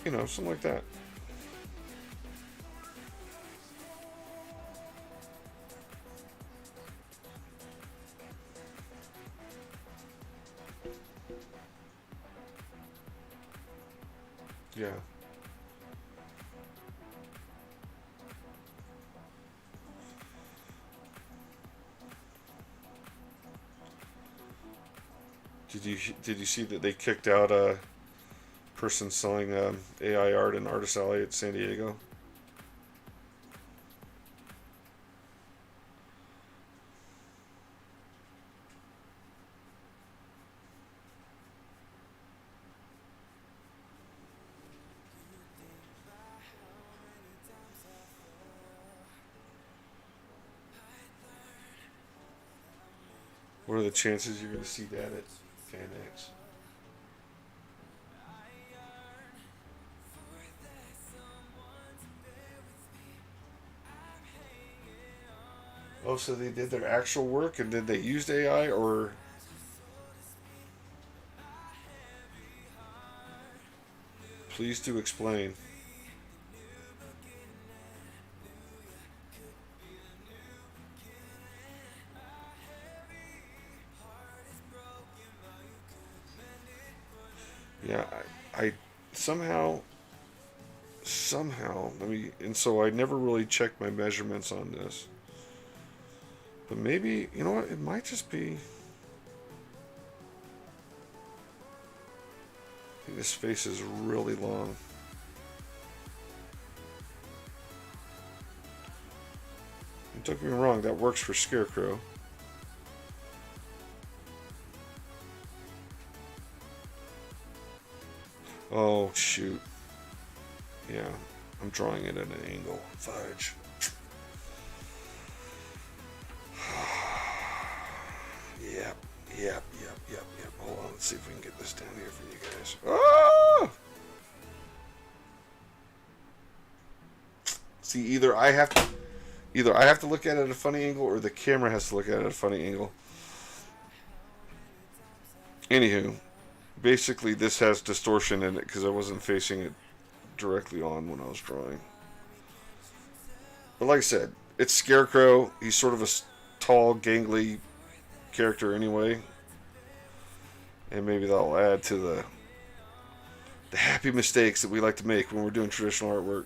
You know, something like that. Yeah. Did you see that they kicked out a person selling AI art in Artist Alley at San Diego? What are the chances you're going to see that at FanX? Oh, so they did their actual work and then they used AI, or please do explain. Yeah, I somehow, and so I never really checked my measurements on this. But maybe, you know what, it might just be, I think this face is really long. And don't get me wrong, that works for Scarecrow. Oh, shoot. Yeah, I'm drawing it at an angle. Fudge. Yep. Hold on, let's see if we can get this down here for you guys. Ah! See, either I have to look at it at a funny angle, or the camera has to look at it at a funny angle. Anywho, basically this has distortion in it because I wasn't facing it directly on when I was drawing. But like I said, it's Scarecrow. He's sort of a tall, gangly character anyway. And maybe that'll add to the happy mistakes that we like to make when we're doing traditional artwork.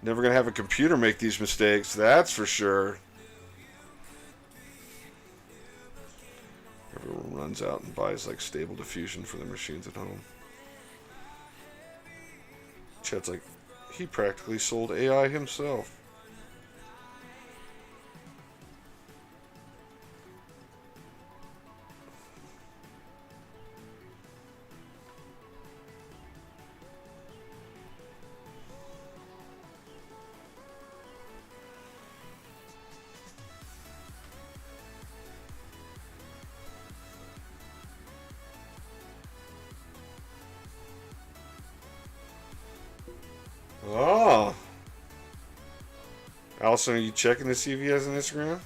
Never going to have a computer make these mistakes, that's for sure. Everyone runs out and buys like Stable Diffusion for their machines at home. Chad's like, he practically sold AI himself. Oh. Allison, are you checking to see if he has an Instagram?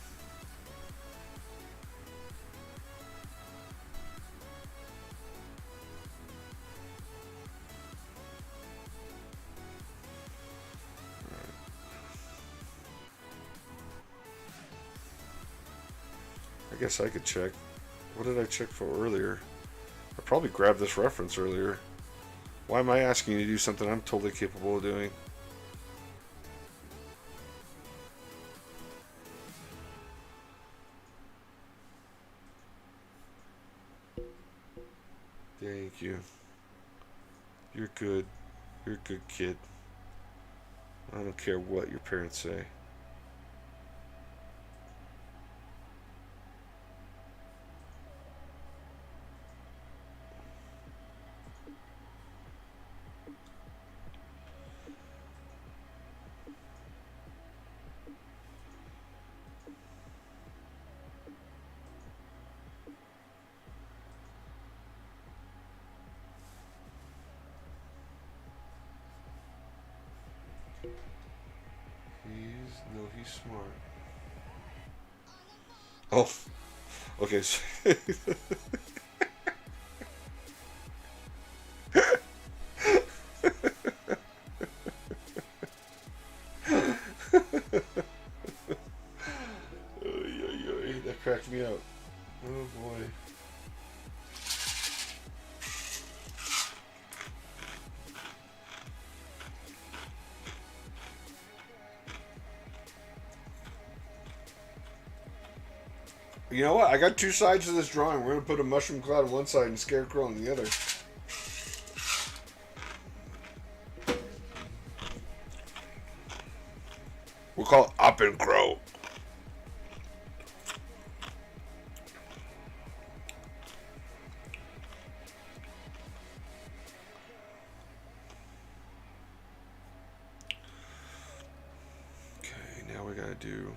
I guess I could check. What did I check for earlier? I probably grabbed this reference earlier. Why am I asking you to do something I'm totally capable of doing? Thank you. You're good. You're a good kid. I don't care what your parents say. He's smart. Oh, okay. So that cracked me up. Oh boy. You know what? I got two sides to this drawing. We're gonna put a mushroom cloud on one side and scarecrow on the other. We'll call it Up and Crow. Okay, now we gotta do.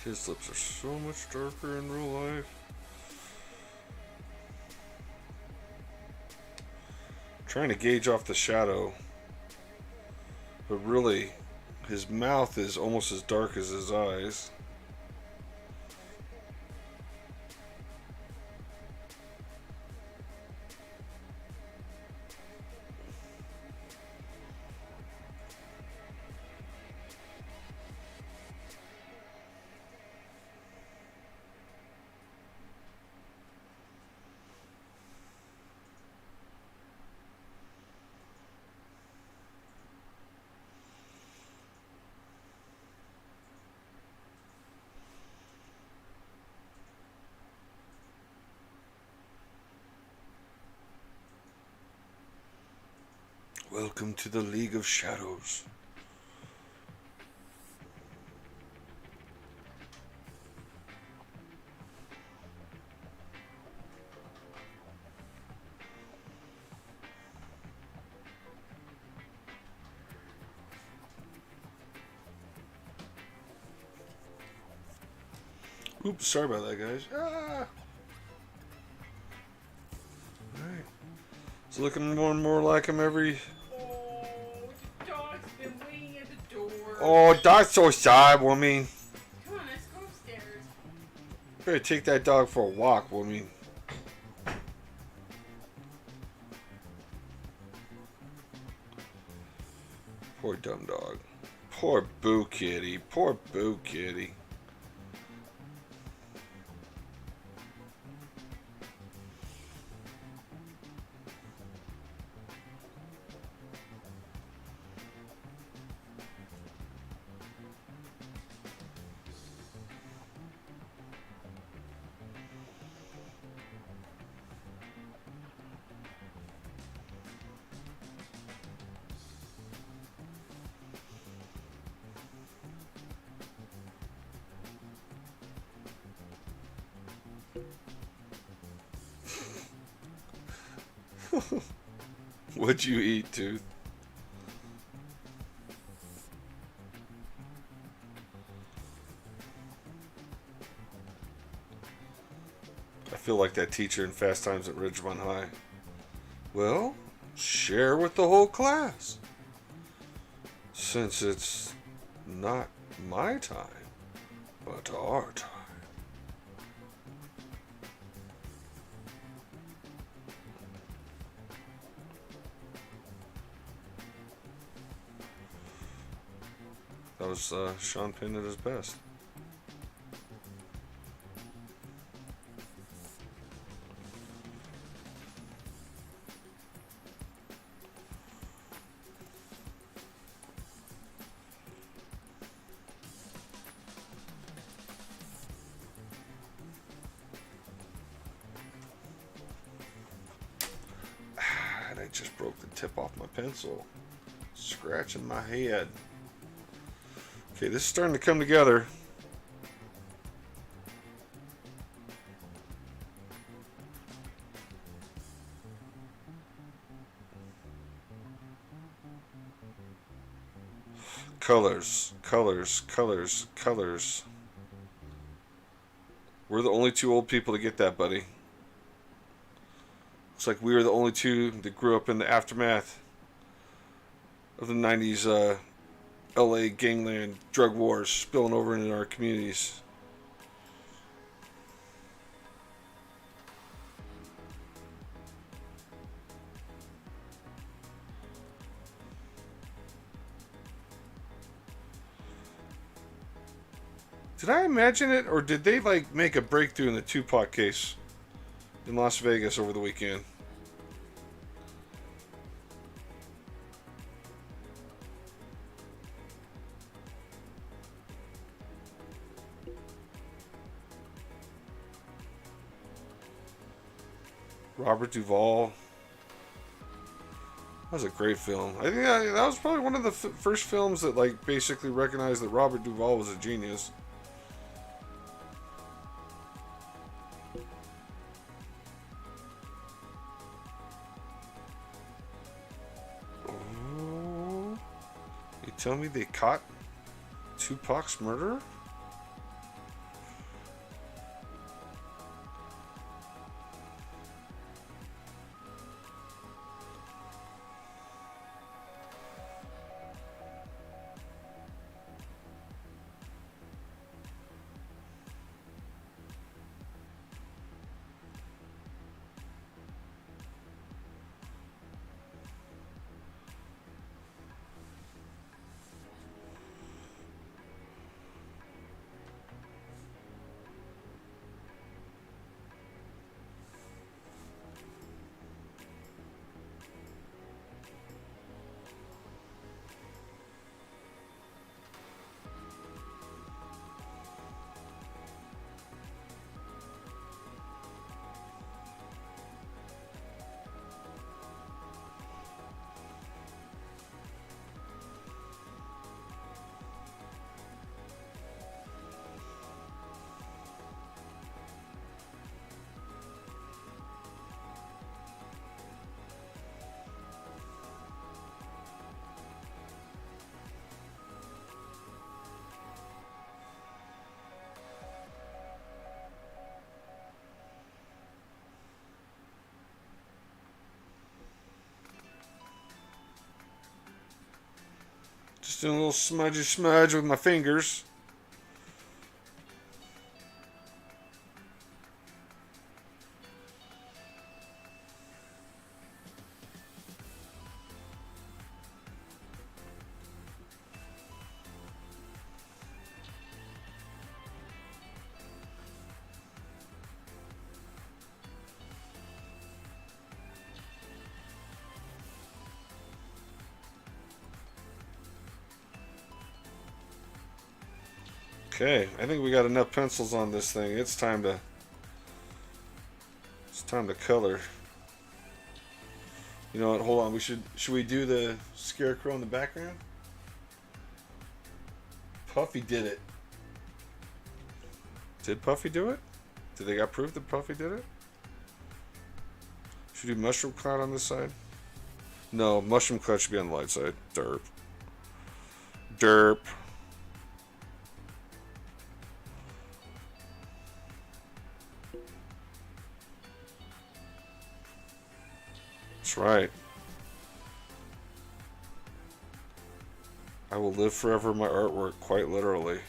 His lips are so much darker in real life. Trying to gauge off the shadow, but really, his mouth is almost as dark as his eyes. Welcome to the League of Shadows. Oops, sorry about that, guys. Ah! Alright. It's looking more and more like him every... The dog's been waiting at the door. Oh, that's so sad, woman. Come on, let's go upstairs. Better take that dog for a walk, woman. Poor dumb dog. Poor Boo Kitty. Poor Boo Kitty. What'd you eat, Tooth? feel like that teacher in Fast Times at Ridgemont High. Well, share with the whole class. Since it's not my time, but our time. That was Sean Penn at his best. And I just broke the tip off my pencil. Scratching my head. Okay, this is starting to come together. Colors, colors, colors, colors. We're the only two old people to get that, buddy. Looks like we were the only two that grew up in the aftermath of the 90s LA gangland drug wars spilling over into our communities. Did I imagine it, or did they like make a breakthrough in the Tupac case in Las Vegas over the weekend? Robert Duvall. That was a great film. I think that was probably one of the first films that like basically recognized that Robert Duvall was a genius. Oh, you tell me they caught Tupac's murderer? Just doing a little smudgy smudge with my fingers. Okay, I think we got enough pencils on this thing. It's time to color. You know what? Hold on. Should we do the scarecrow in the background? Puffy did it. Did Puffy do it? Did they got proof that Puffy did it? Should we do mushroom cloud on this side? No, mushroom cloud should be on the light side. Derp. Derp. That's right. I will live forever my artwork, quite literally.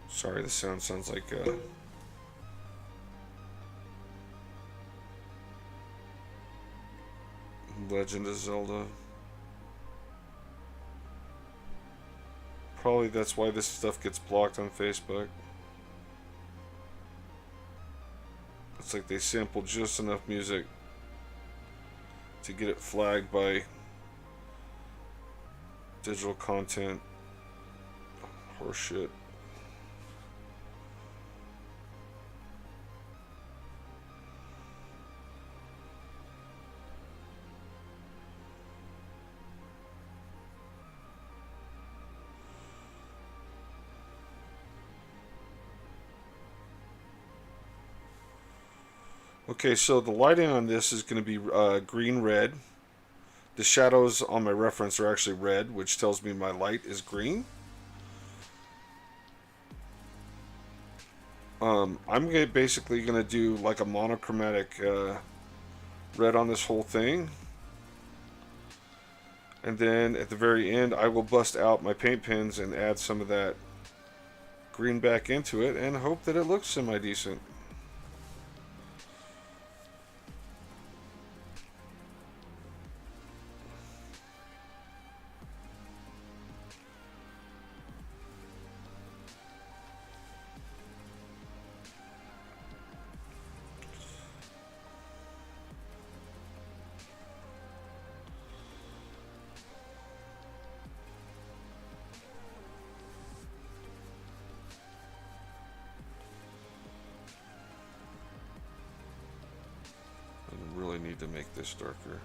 Sorry, the sound sounds like Legend of Zelda. Probably that's why this stuff gets blocked on Facebook. It's like they sample just enough music to get it flagged by digital content. Horseshit. Okay, so the lighting on this is going to be green-red. The shadows on my reference are actually red, which tells me my light is green. I'm basically going to do like a monochromatic red on this whole thing. And then at the very end, I will bust out my paint pens and add some of that green back into it and hope that it looks semi-decent. Need to make this darker. I'm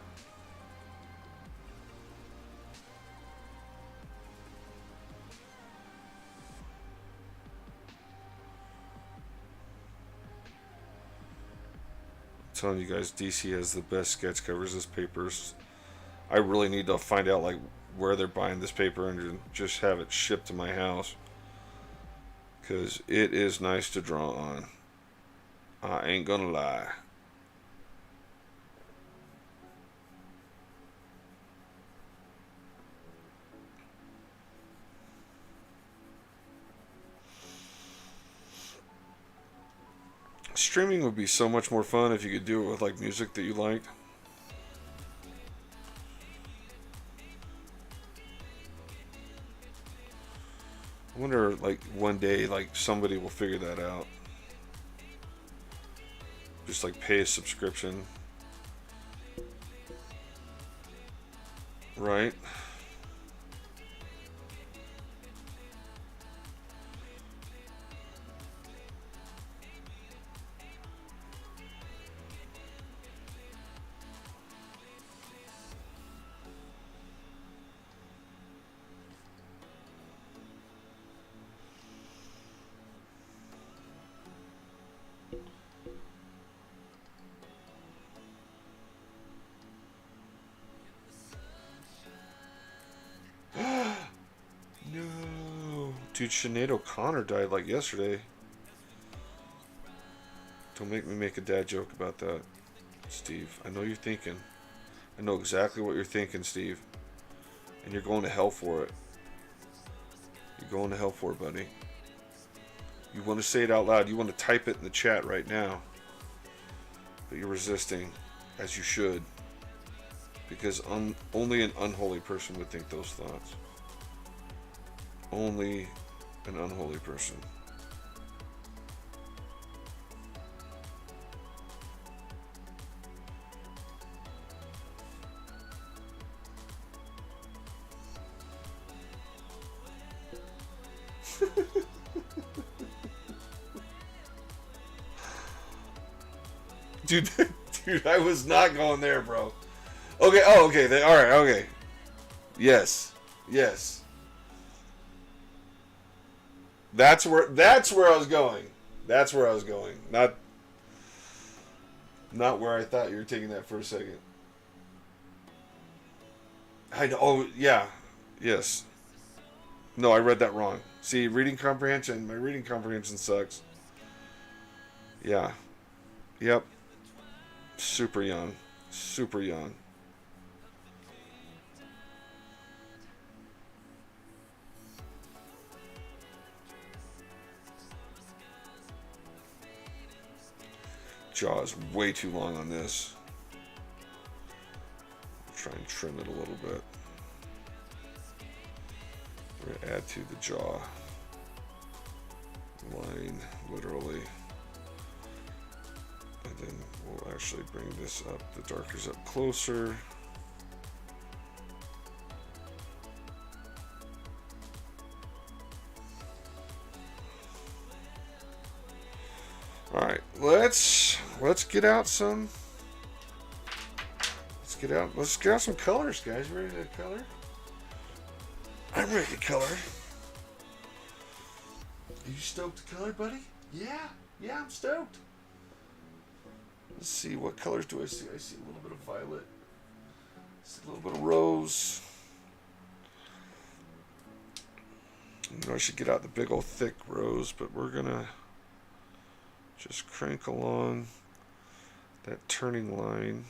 telling you guys, DC has the best sketch covers. This paper's, I really need to find out like where they're buying this paper and just have it shipped to my house, because it is nice to draw on. I ain't gonna lie. Streaming would be so much more fun if you could do it with like music that you liked. I wonder, like, one day, like, somebody will figure that out. Just like pay a subscription. Right? No. Dude, Sinead O'Connor died like yesterday. Don't make me make a dad joke about that, Steve. I know you're thinking. I know exactly what you're thinking, Steve. And you're going to hell for it. You're going to hell for it, buddy. You want to say it out loud. You want to type it in the chat right now. But you're resisting, as you should. Because only an unholy person would think those thoughts. Only an unholy person. Dude, I was not going there, bro. Okay, oh, okay, alright, okay. Yes. That's where I was going. That's where I was going. Not where I thought you were taking that for a second. I know, oh, yeah. Yes. No, I read that wrong. See, my reading comprehension sucks. Yeah. Yep. Super young. Jaw is way too long on this. Try and trim it a little bit. We're going to add to the jaw line, literally. And then we'll actually bring this up, the darkers up closer. Alright, let's get out some. Let's get out some colors, guys. You ready to color? I'm ready to color. Are you stoked to color, buddy? Yeah, I'm stoked. Let's see, what colors do I see? I see a little bit of violet. I see a little bit of rose. You know, I should get out the big old thick rose, but we're gonna just crank along that turning line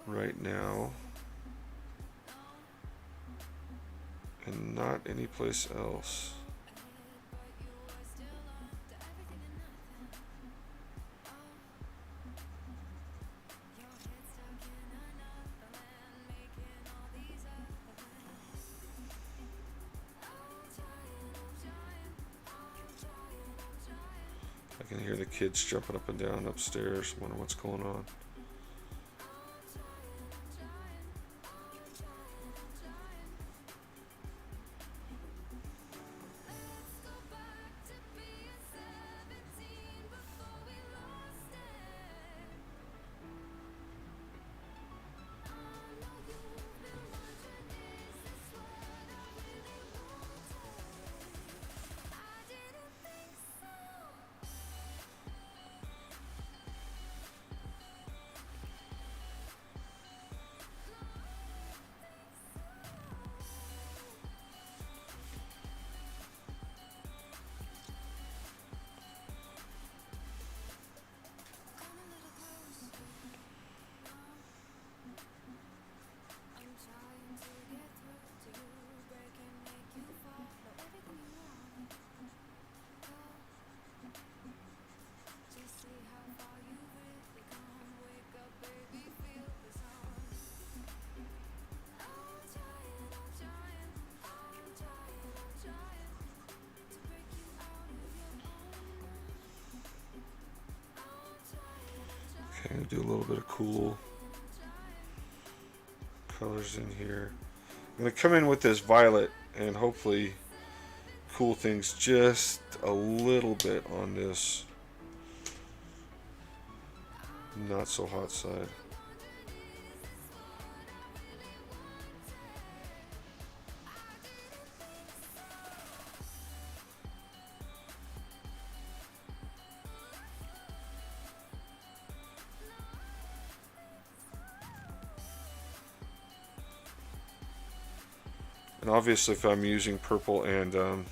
right now. And not any place else. I can hear the kids jumping up and down upstairs. Wonder what's going on. Okay, do a little bit of cool colors in here. I'm going to come in with this violet and hopefully cool things just a little bit on this not so hot side. And obviously if I'm using purple and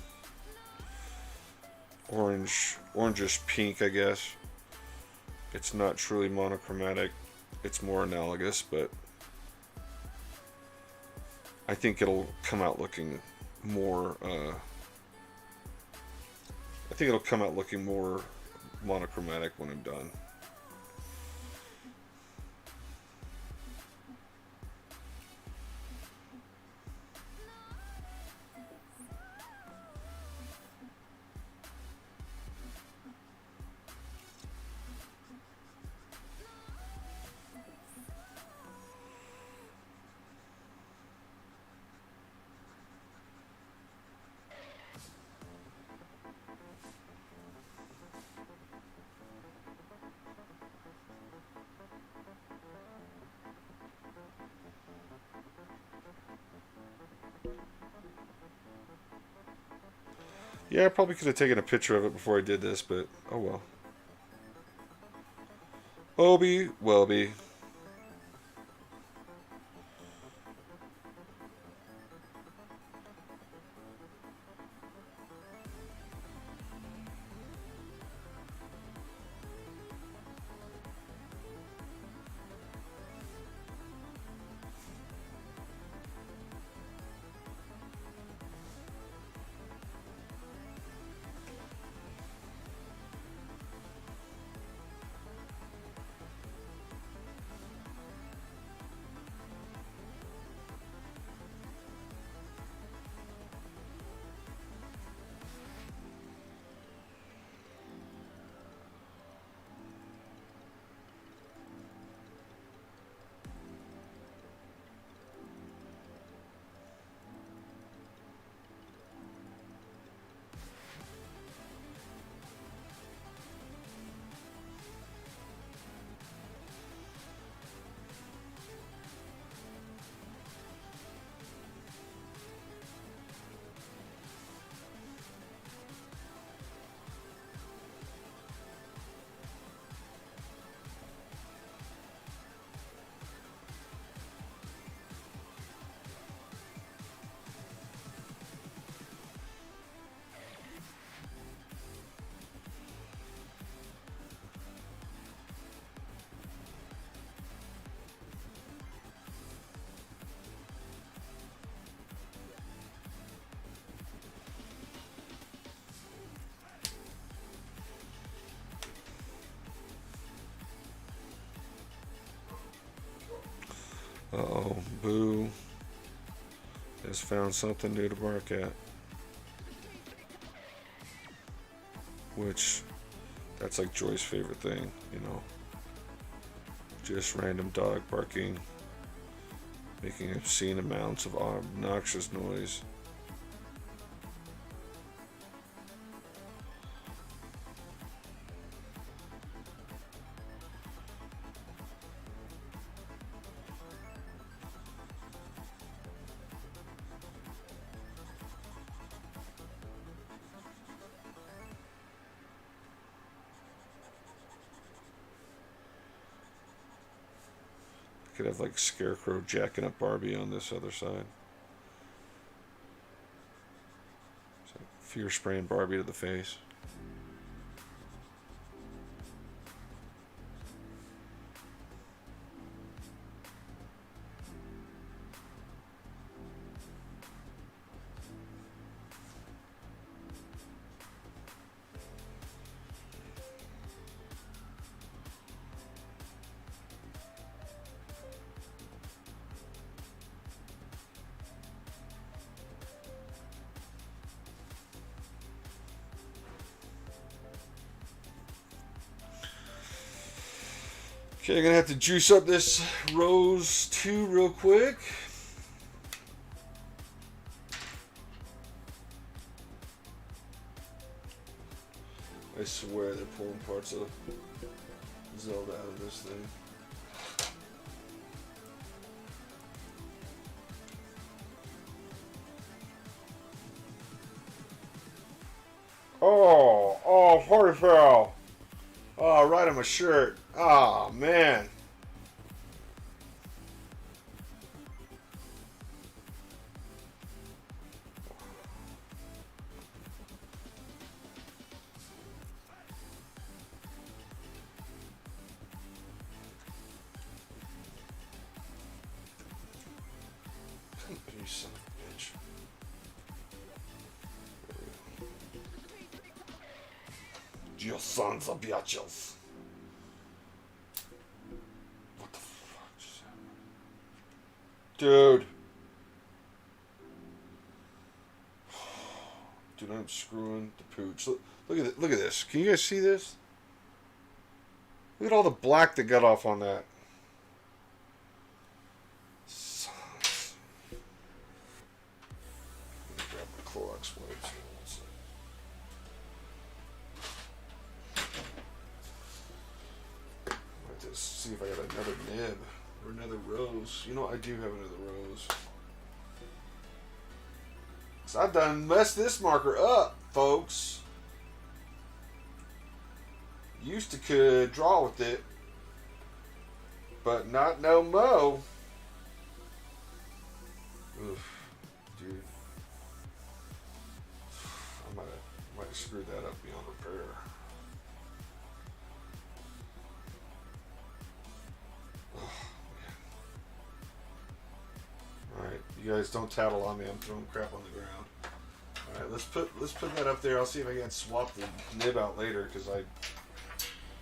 orangish pink, I guess, it's not truly monochromatic. It's more analogous, but I think it'll come out looking more monochromatic when I'm done. Yeah, I probably could have taken a picture of it before I did this, but oh well. Obi Welby. Uh-oh, Boo has found something new to bark at. Which, that's like Joy's favorite thing, you know. Just random dog barking, making obscene amounts of obnoxious noise. Could have like Scarecrow jacking up Barbie on this other side. So fear spraying Barbie to the face. Okay, I'm gonna have to juice up this Rose 2 real quick. I swear they're pulling parts of Zelda out of this thing. Oh, party foul. Oh, right on my shirt. Oh, man. You son of a bitch. You sons of bitches. What the fuck just happened? Dude. Dude, I'm screwing the pooch. Look at it. Look at this. Can you guys see this? Look at all the black that got off on that. Sons. Let me grab my Clorox wipes. See if I got another nib or another rose. You know, I do have another rose. So I done messed this marker up, folks. Used to could draw with it, but not no mo. Oof, dude. I might have screwed that up beyond repair. Alright, you guys don't tattle on me, I'm throwing crap on the ground. Alright, let's put that up there. I'll see if I can swap the nib out later because I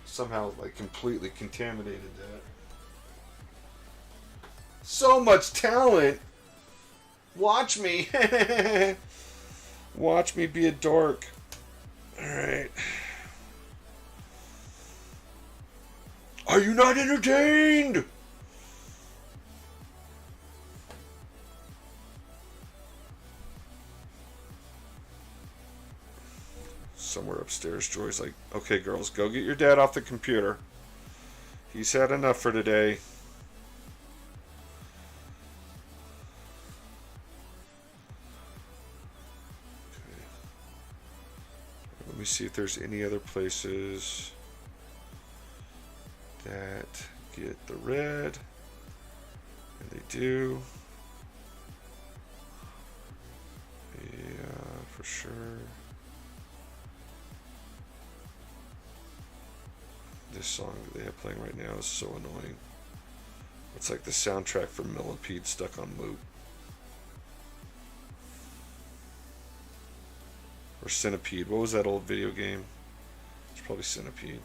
somehow like completely contaminated that. So much talent! Watch me! Watch me be a dork. Alright. Are you not entertained? Somewhere upstairs, Joy's like, okay, girls, go get your dad off the computer. He's had enough for today. Okay. Let me see if there's any other places that get the red. And they do. Yeah, for sure. This song that they have playing right now is so annoying. It's like the soundtrack for Millipede stuck on loop. Or Centipede. What was that old video game? It's probably Centipede.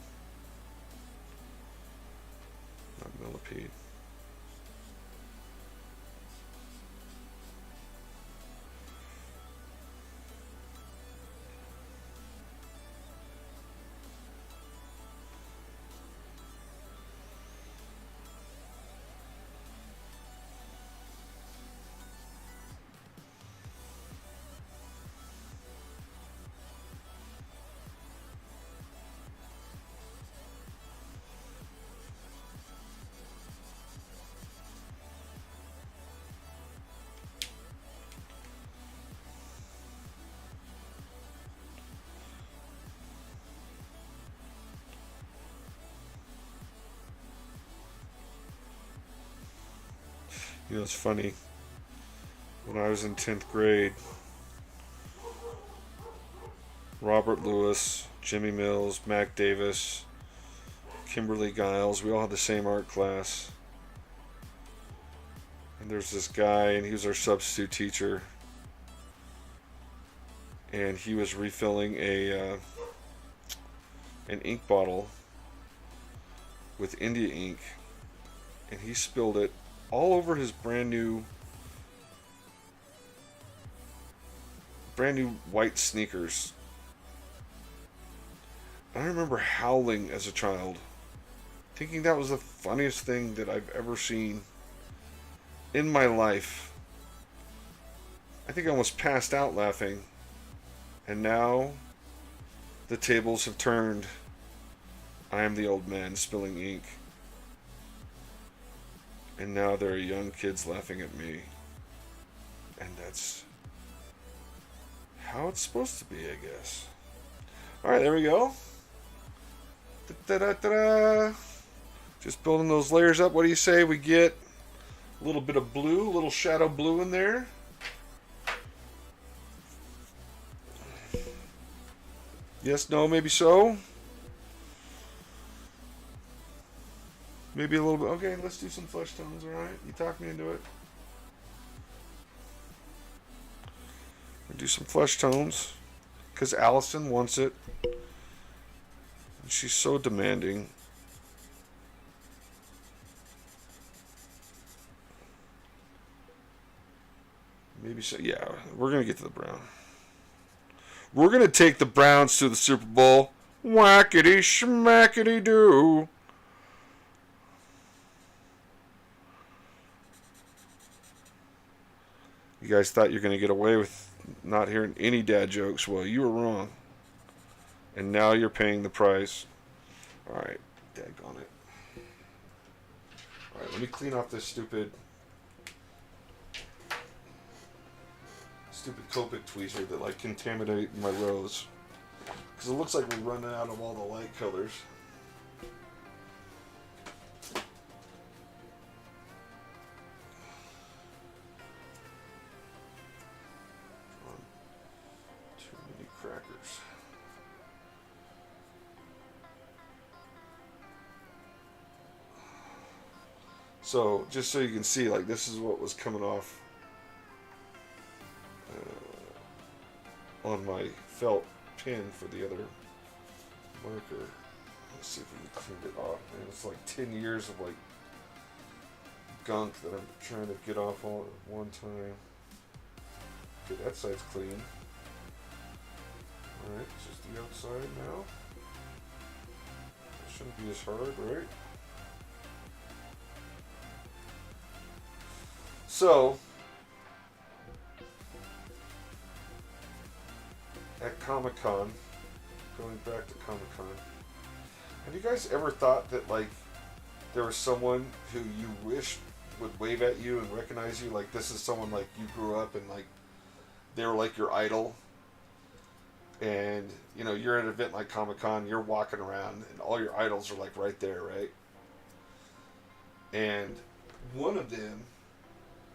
Not Millipede. You know, it's funny. When I was in 10th grade, Robert Lewis, Jimmy Mills, Mac Davis, Kimberly Giles, we all had the same art class. And there's this guy, and he was our substitute teacher. And he was refilling an ink bottle with India ink. And he spilled it all over his brand new white sneakers. I remember howling as a child thinking that was the funniest thing that I've ever seen in my life. I think I almost passed out laughing. And now the tables have turned. I am the old man spilling ink. And now there are young kids laughing at me. And that's how it's supposed to be, I guess. Alright, there we go. Da-da-da-da. Just building those layers up. What do you say we get a little bit of blue, a little shadow blue in there? Yes, no, maybe so. Maybe a little bit. Okay, let's do some flesh tones, alright? You talked me into it. We'll do some flesh tones. Because Allison wants it. And she's so demanding. Maybe so. Yeah, we're going to get to the brown. We're going to take the Browns to the Super Bowl. Whackity schmackity doo. You guys thought you're going to get away with not hearing any dad jokes. Well, you were wrong. And now you're paying the price. Alright, daggone it. Alright, let me clean off this stupid Copic tweezer that like contaminate my rows. Because it looks like we're running out of all the light colors. Too many crackers. So, just so you can see, like this is what was coming off on my felt pin for the other marker. Let's see if we can clean it off. And it's like 10 years of like gunk that I'm trying to get off all at one time. Okay, that side's clean. Alright, it's just the outside now. It shouldn't be as hard, right? So, at Comic-Con, going back to Comic-Con, have you guys ever thought that, like, there was someone who you wish would wave at you and recognize you? Like, this is someone, like, you grew up and, like, they were, like, your idol. And, you know, you're at an event like Comic-Con, you're walking around, and all your idols are, like, right there, right? And one of them,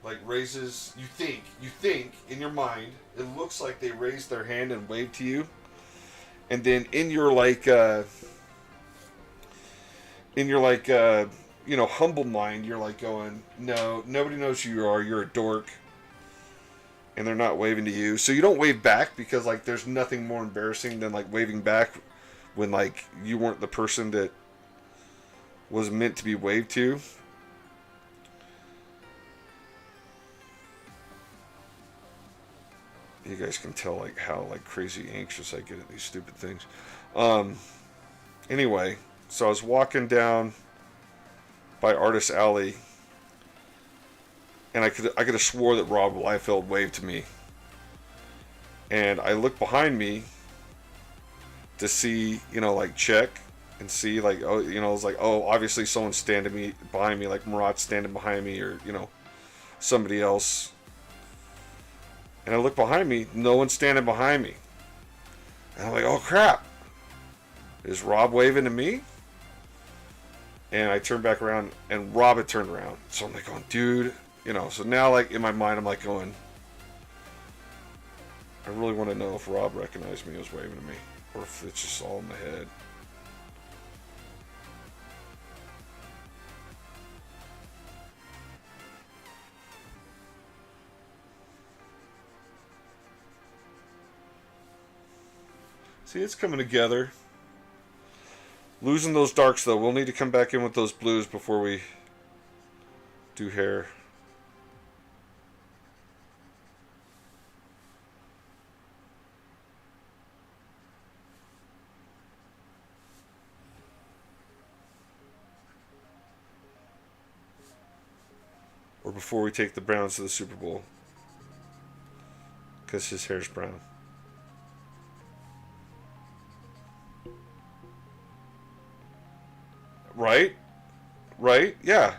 like, raises, you think, in your mind, it looks like they raised their hand and waved to you. And then in your, like, you know, humble mind, you're like going, no, nobody knows who you are, you're a dork. And they're not waving to you. So you don't wave back because, like, there's nothing more embarrassing than, like, waving back when, like, you weren't the person that was meant to be waved to. You guys can tell, like, how, like, crazy anxious I get at these stupid things. Anyway, so I was walking down by Artist Alley, and I could have swore that Rob Liefeld waved to me. And I looked behind me to see, you know, like, check and see, like, oh, you know, it's like, oh, obviously someone's standing behind me, like Murat's standing behind me, or, you know, somebody else. And I look behind me, no one's standing behind me. And I'm like, oh crap. Is Rob waving to me? And I turned back around and Rob had turned around. So I'm like going, dude, you know, so now like in my mind I'm like going, I really want to know if Rob recognized me as waving to me. Or if it's just all in my head. See, it's coming together. Losing those darks, though. We'll need to come back in with those blues before we do hair. or before we take the Browns to the Super Bowl. Because his hair's brown. Right? Right? Yeah.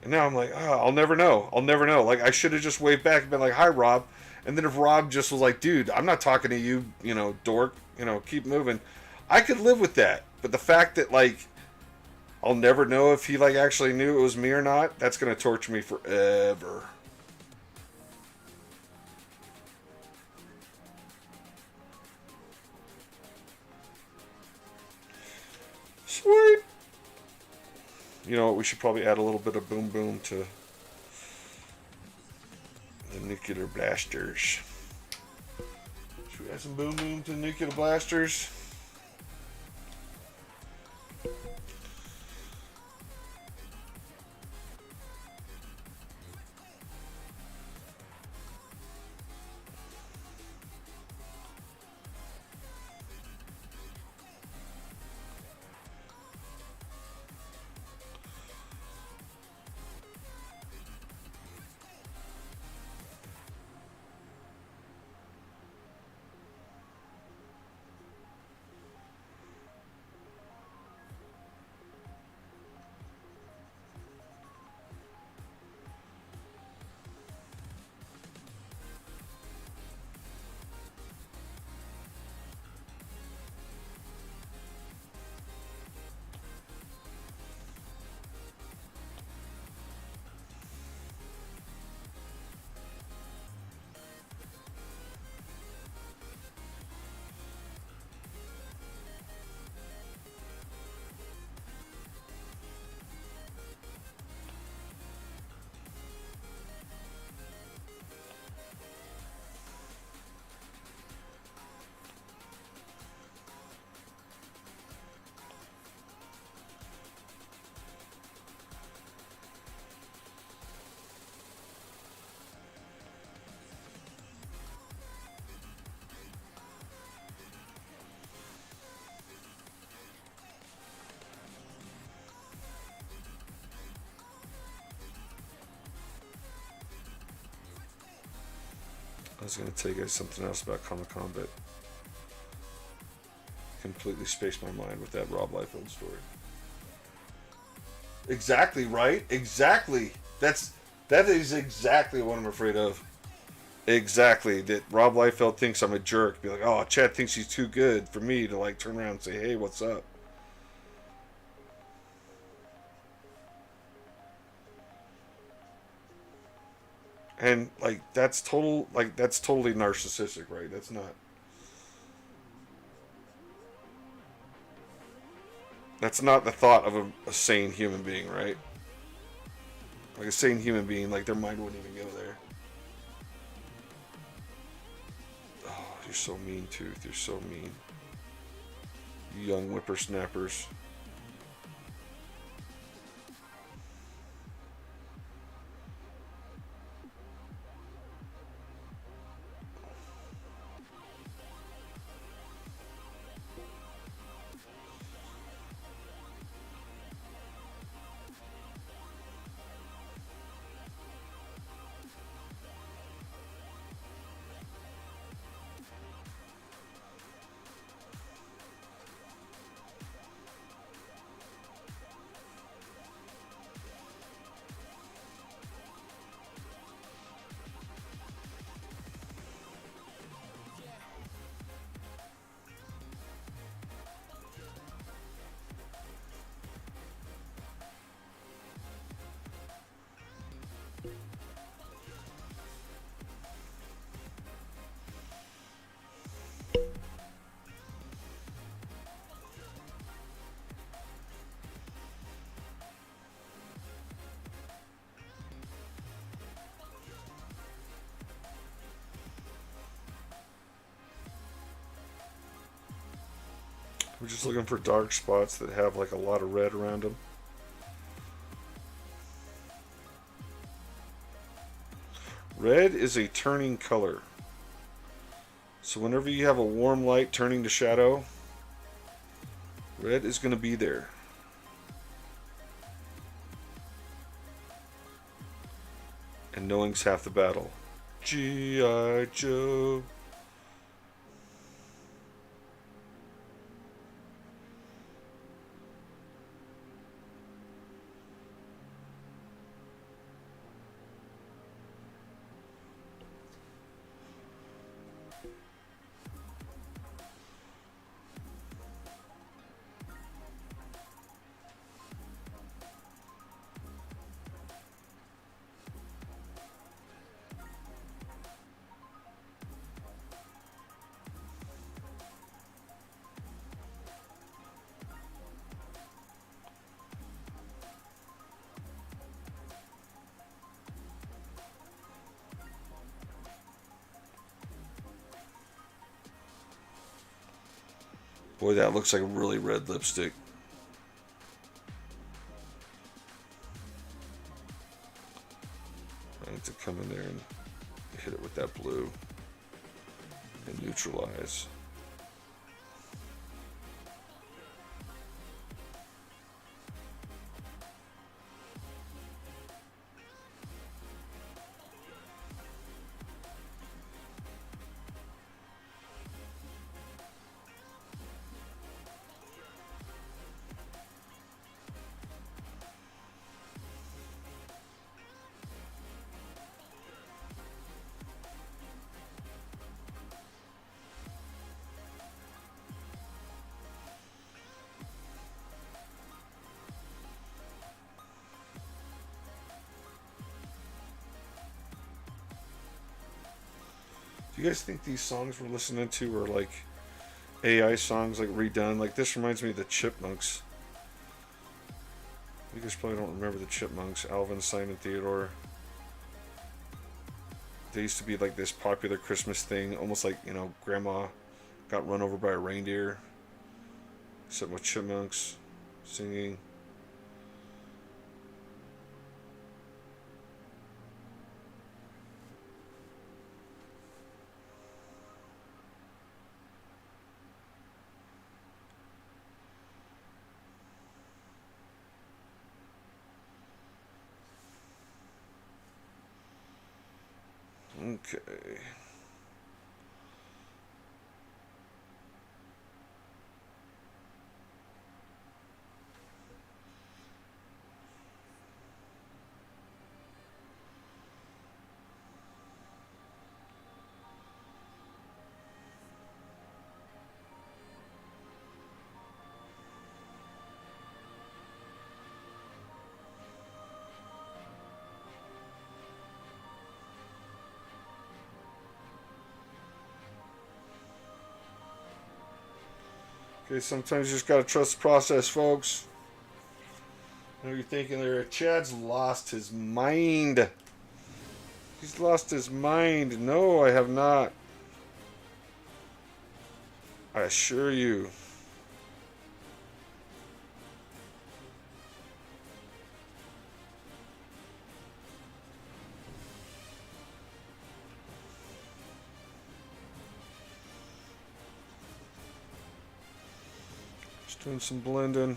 And now I'm like, oh, I'll never know. I'll never know. Like, I should have just waved back and been like, hi, Rob. And then if Rob just was like, dude, I'm not talking to you, you know, dork, you know, keep moving. I could live with that. But the fact that, like, I'll never know if he, like, actually knew it was me or not, that's going to torture me forever. Sweet. You know what? We should probably add a little bit of boom boom to the nuclear blasters. Should we add some boom boom to the nuclear blasters? I was going to tell you guys something else about Comic-Con, but completely spaced my mind with that Rob Liefeld story. Exactly, right? Exactly. That is exactly what I'm afraid of. Exactly. That Rob Liefeld thinks I'm a jerk. Be like, oh, Chad thinks he's too good for me to, like, turn around and say, hey, what's up? And, like, that's totally narcissistic, right? That's not. That's not the thought of a sane human being, right? Like, a sane human being, like, their mind wouldn't even go there. Oh, you're so mean, Tooth. You're so mean. You young whippersnappers. We're just looking for dark spots that have like a lot of red around them. Red is a turning color. So whenever you have a warm light turning to shadow, red is going to be there. And knowing's half the battle. G.I. Joe. Boy, that looks like a really red lipstick. I need to come in there and hit it with that blue and neutralize. Do you guys think these songs we're listening to are like AI songs, like redone? Like this reminds me of the Chipmunks. You guys probably don't remember the Chipmunks, Alvin, Simon, Theodore. They used to be like this popular Christmas thing, almost like, you know, Grandma got run over by a reindeer. Except with chipmunks singing. Okay. Okay, sometimes you just gotta trust the process, folks. I know you're thinking there, Chad's lost his mind. He's lost his mind. No, I have not. I assure you. Just doing some blending.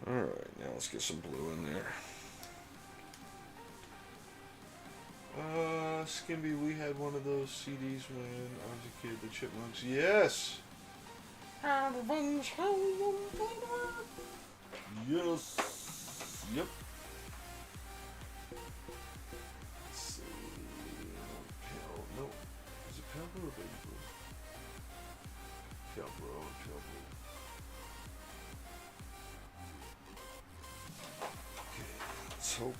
Alright, now let's get some blue in there. Skimby, we had one of those CDs when I was a kid, the Chipmunks. Yes! Yes! Yep. Let's see. Pale. No. Is it pale blue or baby blue? Pale blue. Pale blue. Okay, let's hope.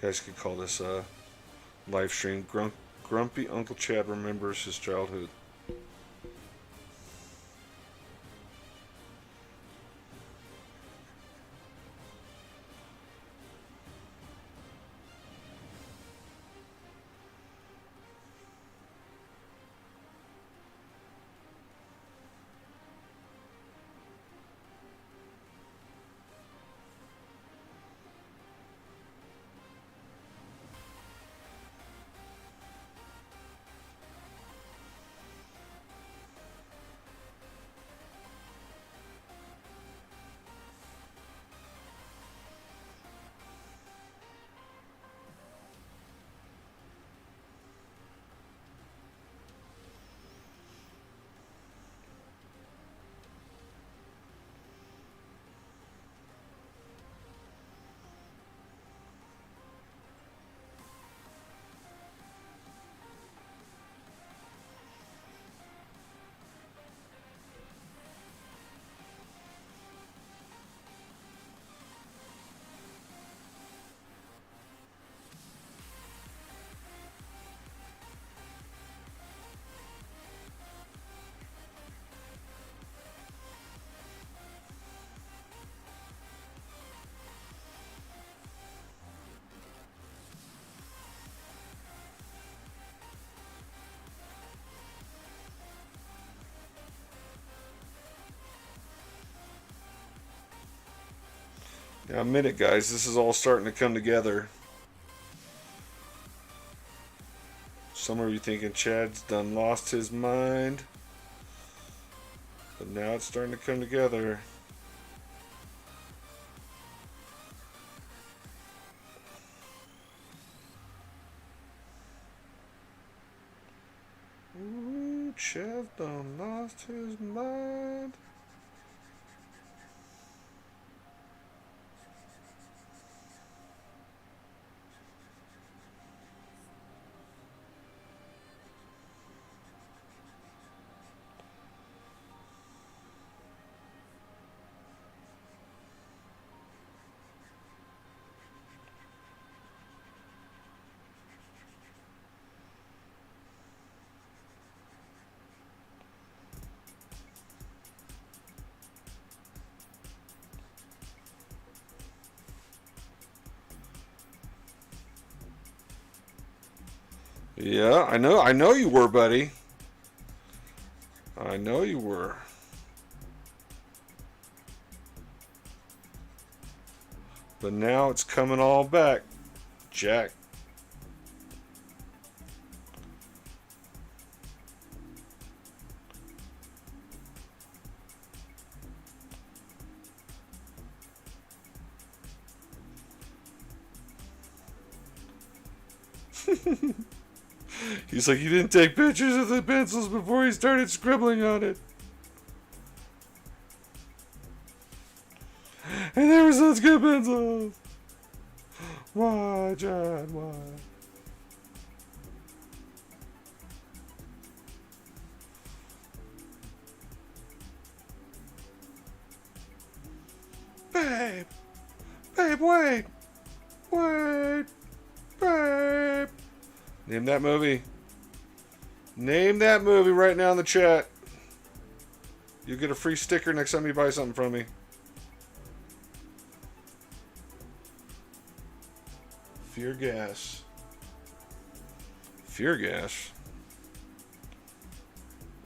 guys could call this a live stream. Grumpy Uncle Chad remembers his childhood. Now, a minute, guys. This is all starting to come together. Some of you thinking Chad's done lost his mind. But now it's starting to come together. Ooh, Chad done lost his mind. Yeah, I know you were, buddy. I know you were. But now it's coming all back, Jack. He's like, you didn't take pictures of the pencils before he started scribbling on it. And they were such good pencils. Why, John, why? Babe. Babe, wait. Wait. Babe. Name that movie. Name that movie right now in the chat. You'll get a free sticker next time you buy something from me. Fear gas. Fear gas.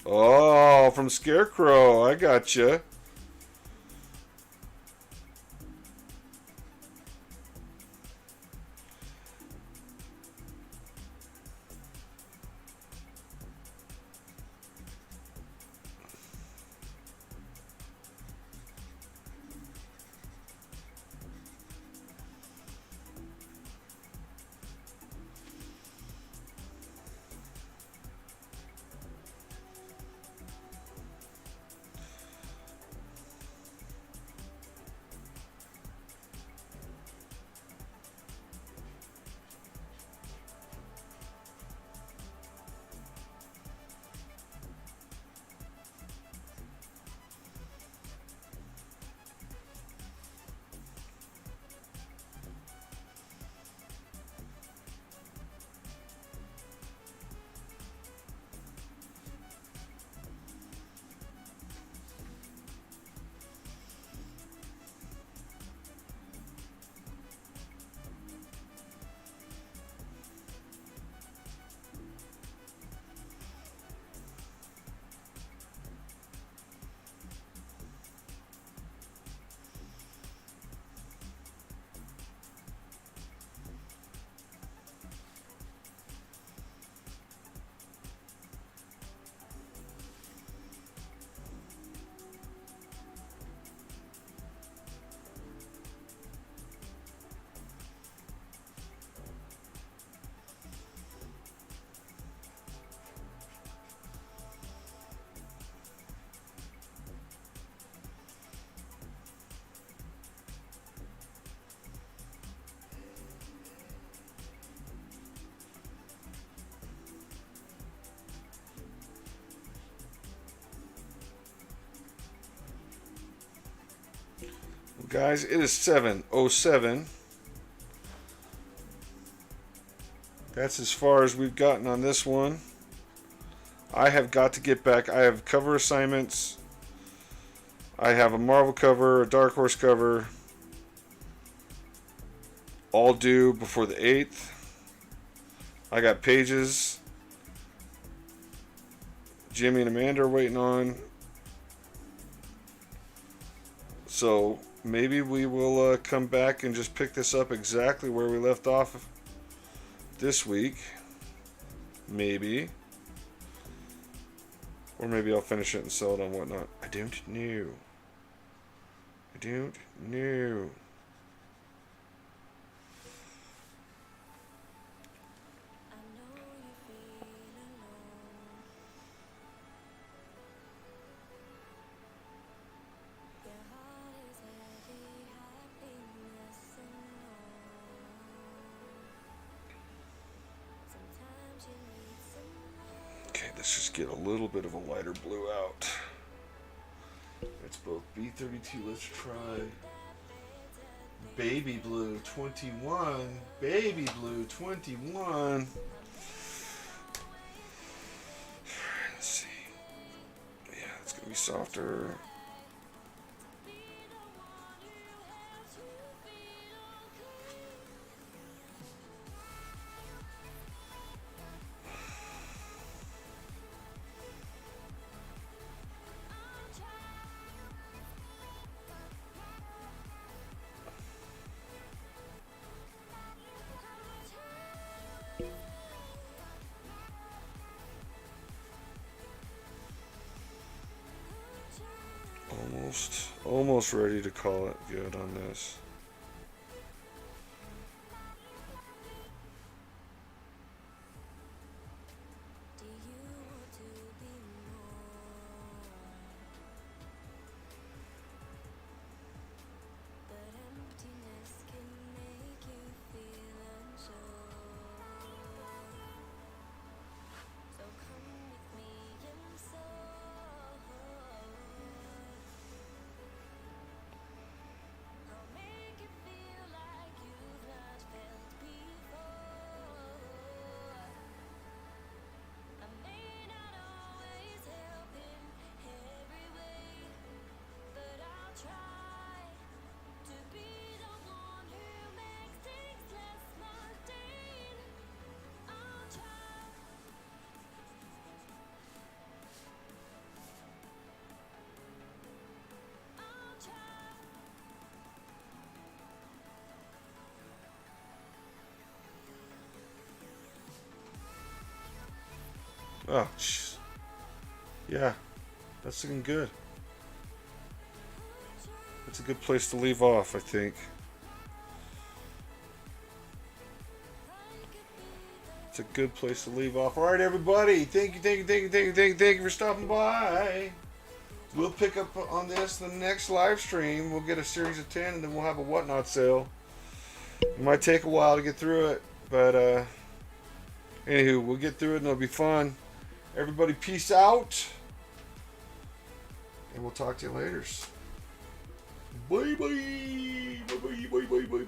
Oh, from Scarecrow. I gotcha. Guys, it is 7:07. That's as far as we've gotten on this one. I have got to get back. I have cover assignments. I have a Marvel cover, a Dark Horse cover, all due before the 8th. I got pages. Jimmy and Amanda are waiting on. So maybe we will come back and just pick this up exactly where we left off this week. Maybe. Or maybe I'll finish it and sell it on whatnot. I don't know. I don't know. Okay, let's just get a little bit of a lighter blue out. It's both B32. Let's try Baby Blue 21. Baby Blue 21. Let's see. Yeah, it's going to be softer. Almost ready to call it good on this. Oh, jeez. Yeah, that's looking good. That's a good place to leave off, I think. It's a good place to leave off. All right, everybody. Thank you for stopping by. We'll pick up on this the next live stream. We'll get a series of 10, and then we'll have a whatnot sale. It might take a while to get through it, but anywho, we'll get through it, and it'll be fun. Everybody, peace out, and we'll talk to you later. Bye bye. Bye bye. Bye bye. Bye bye.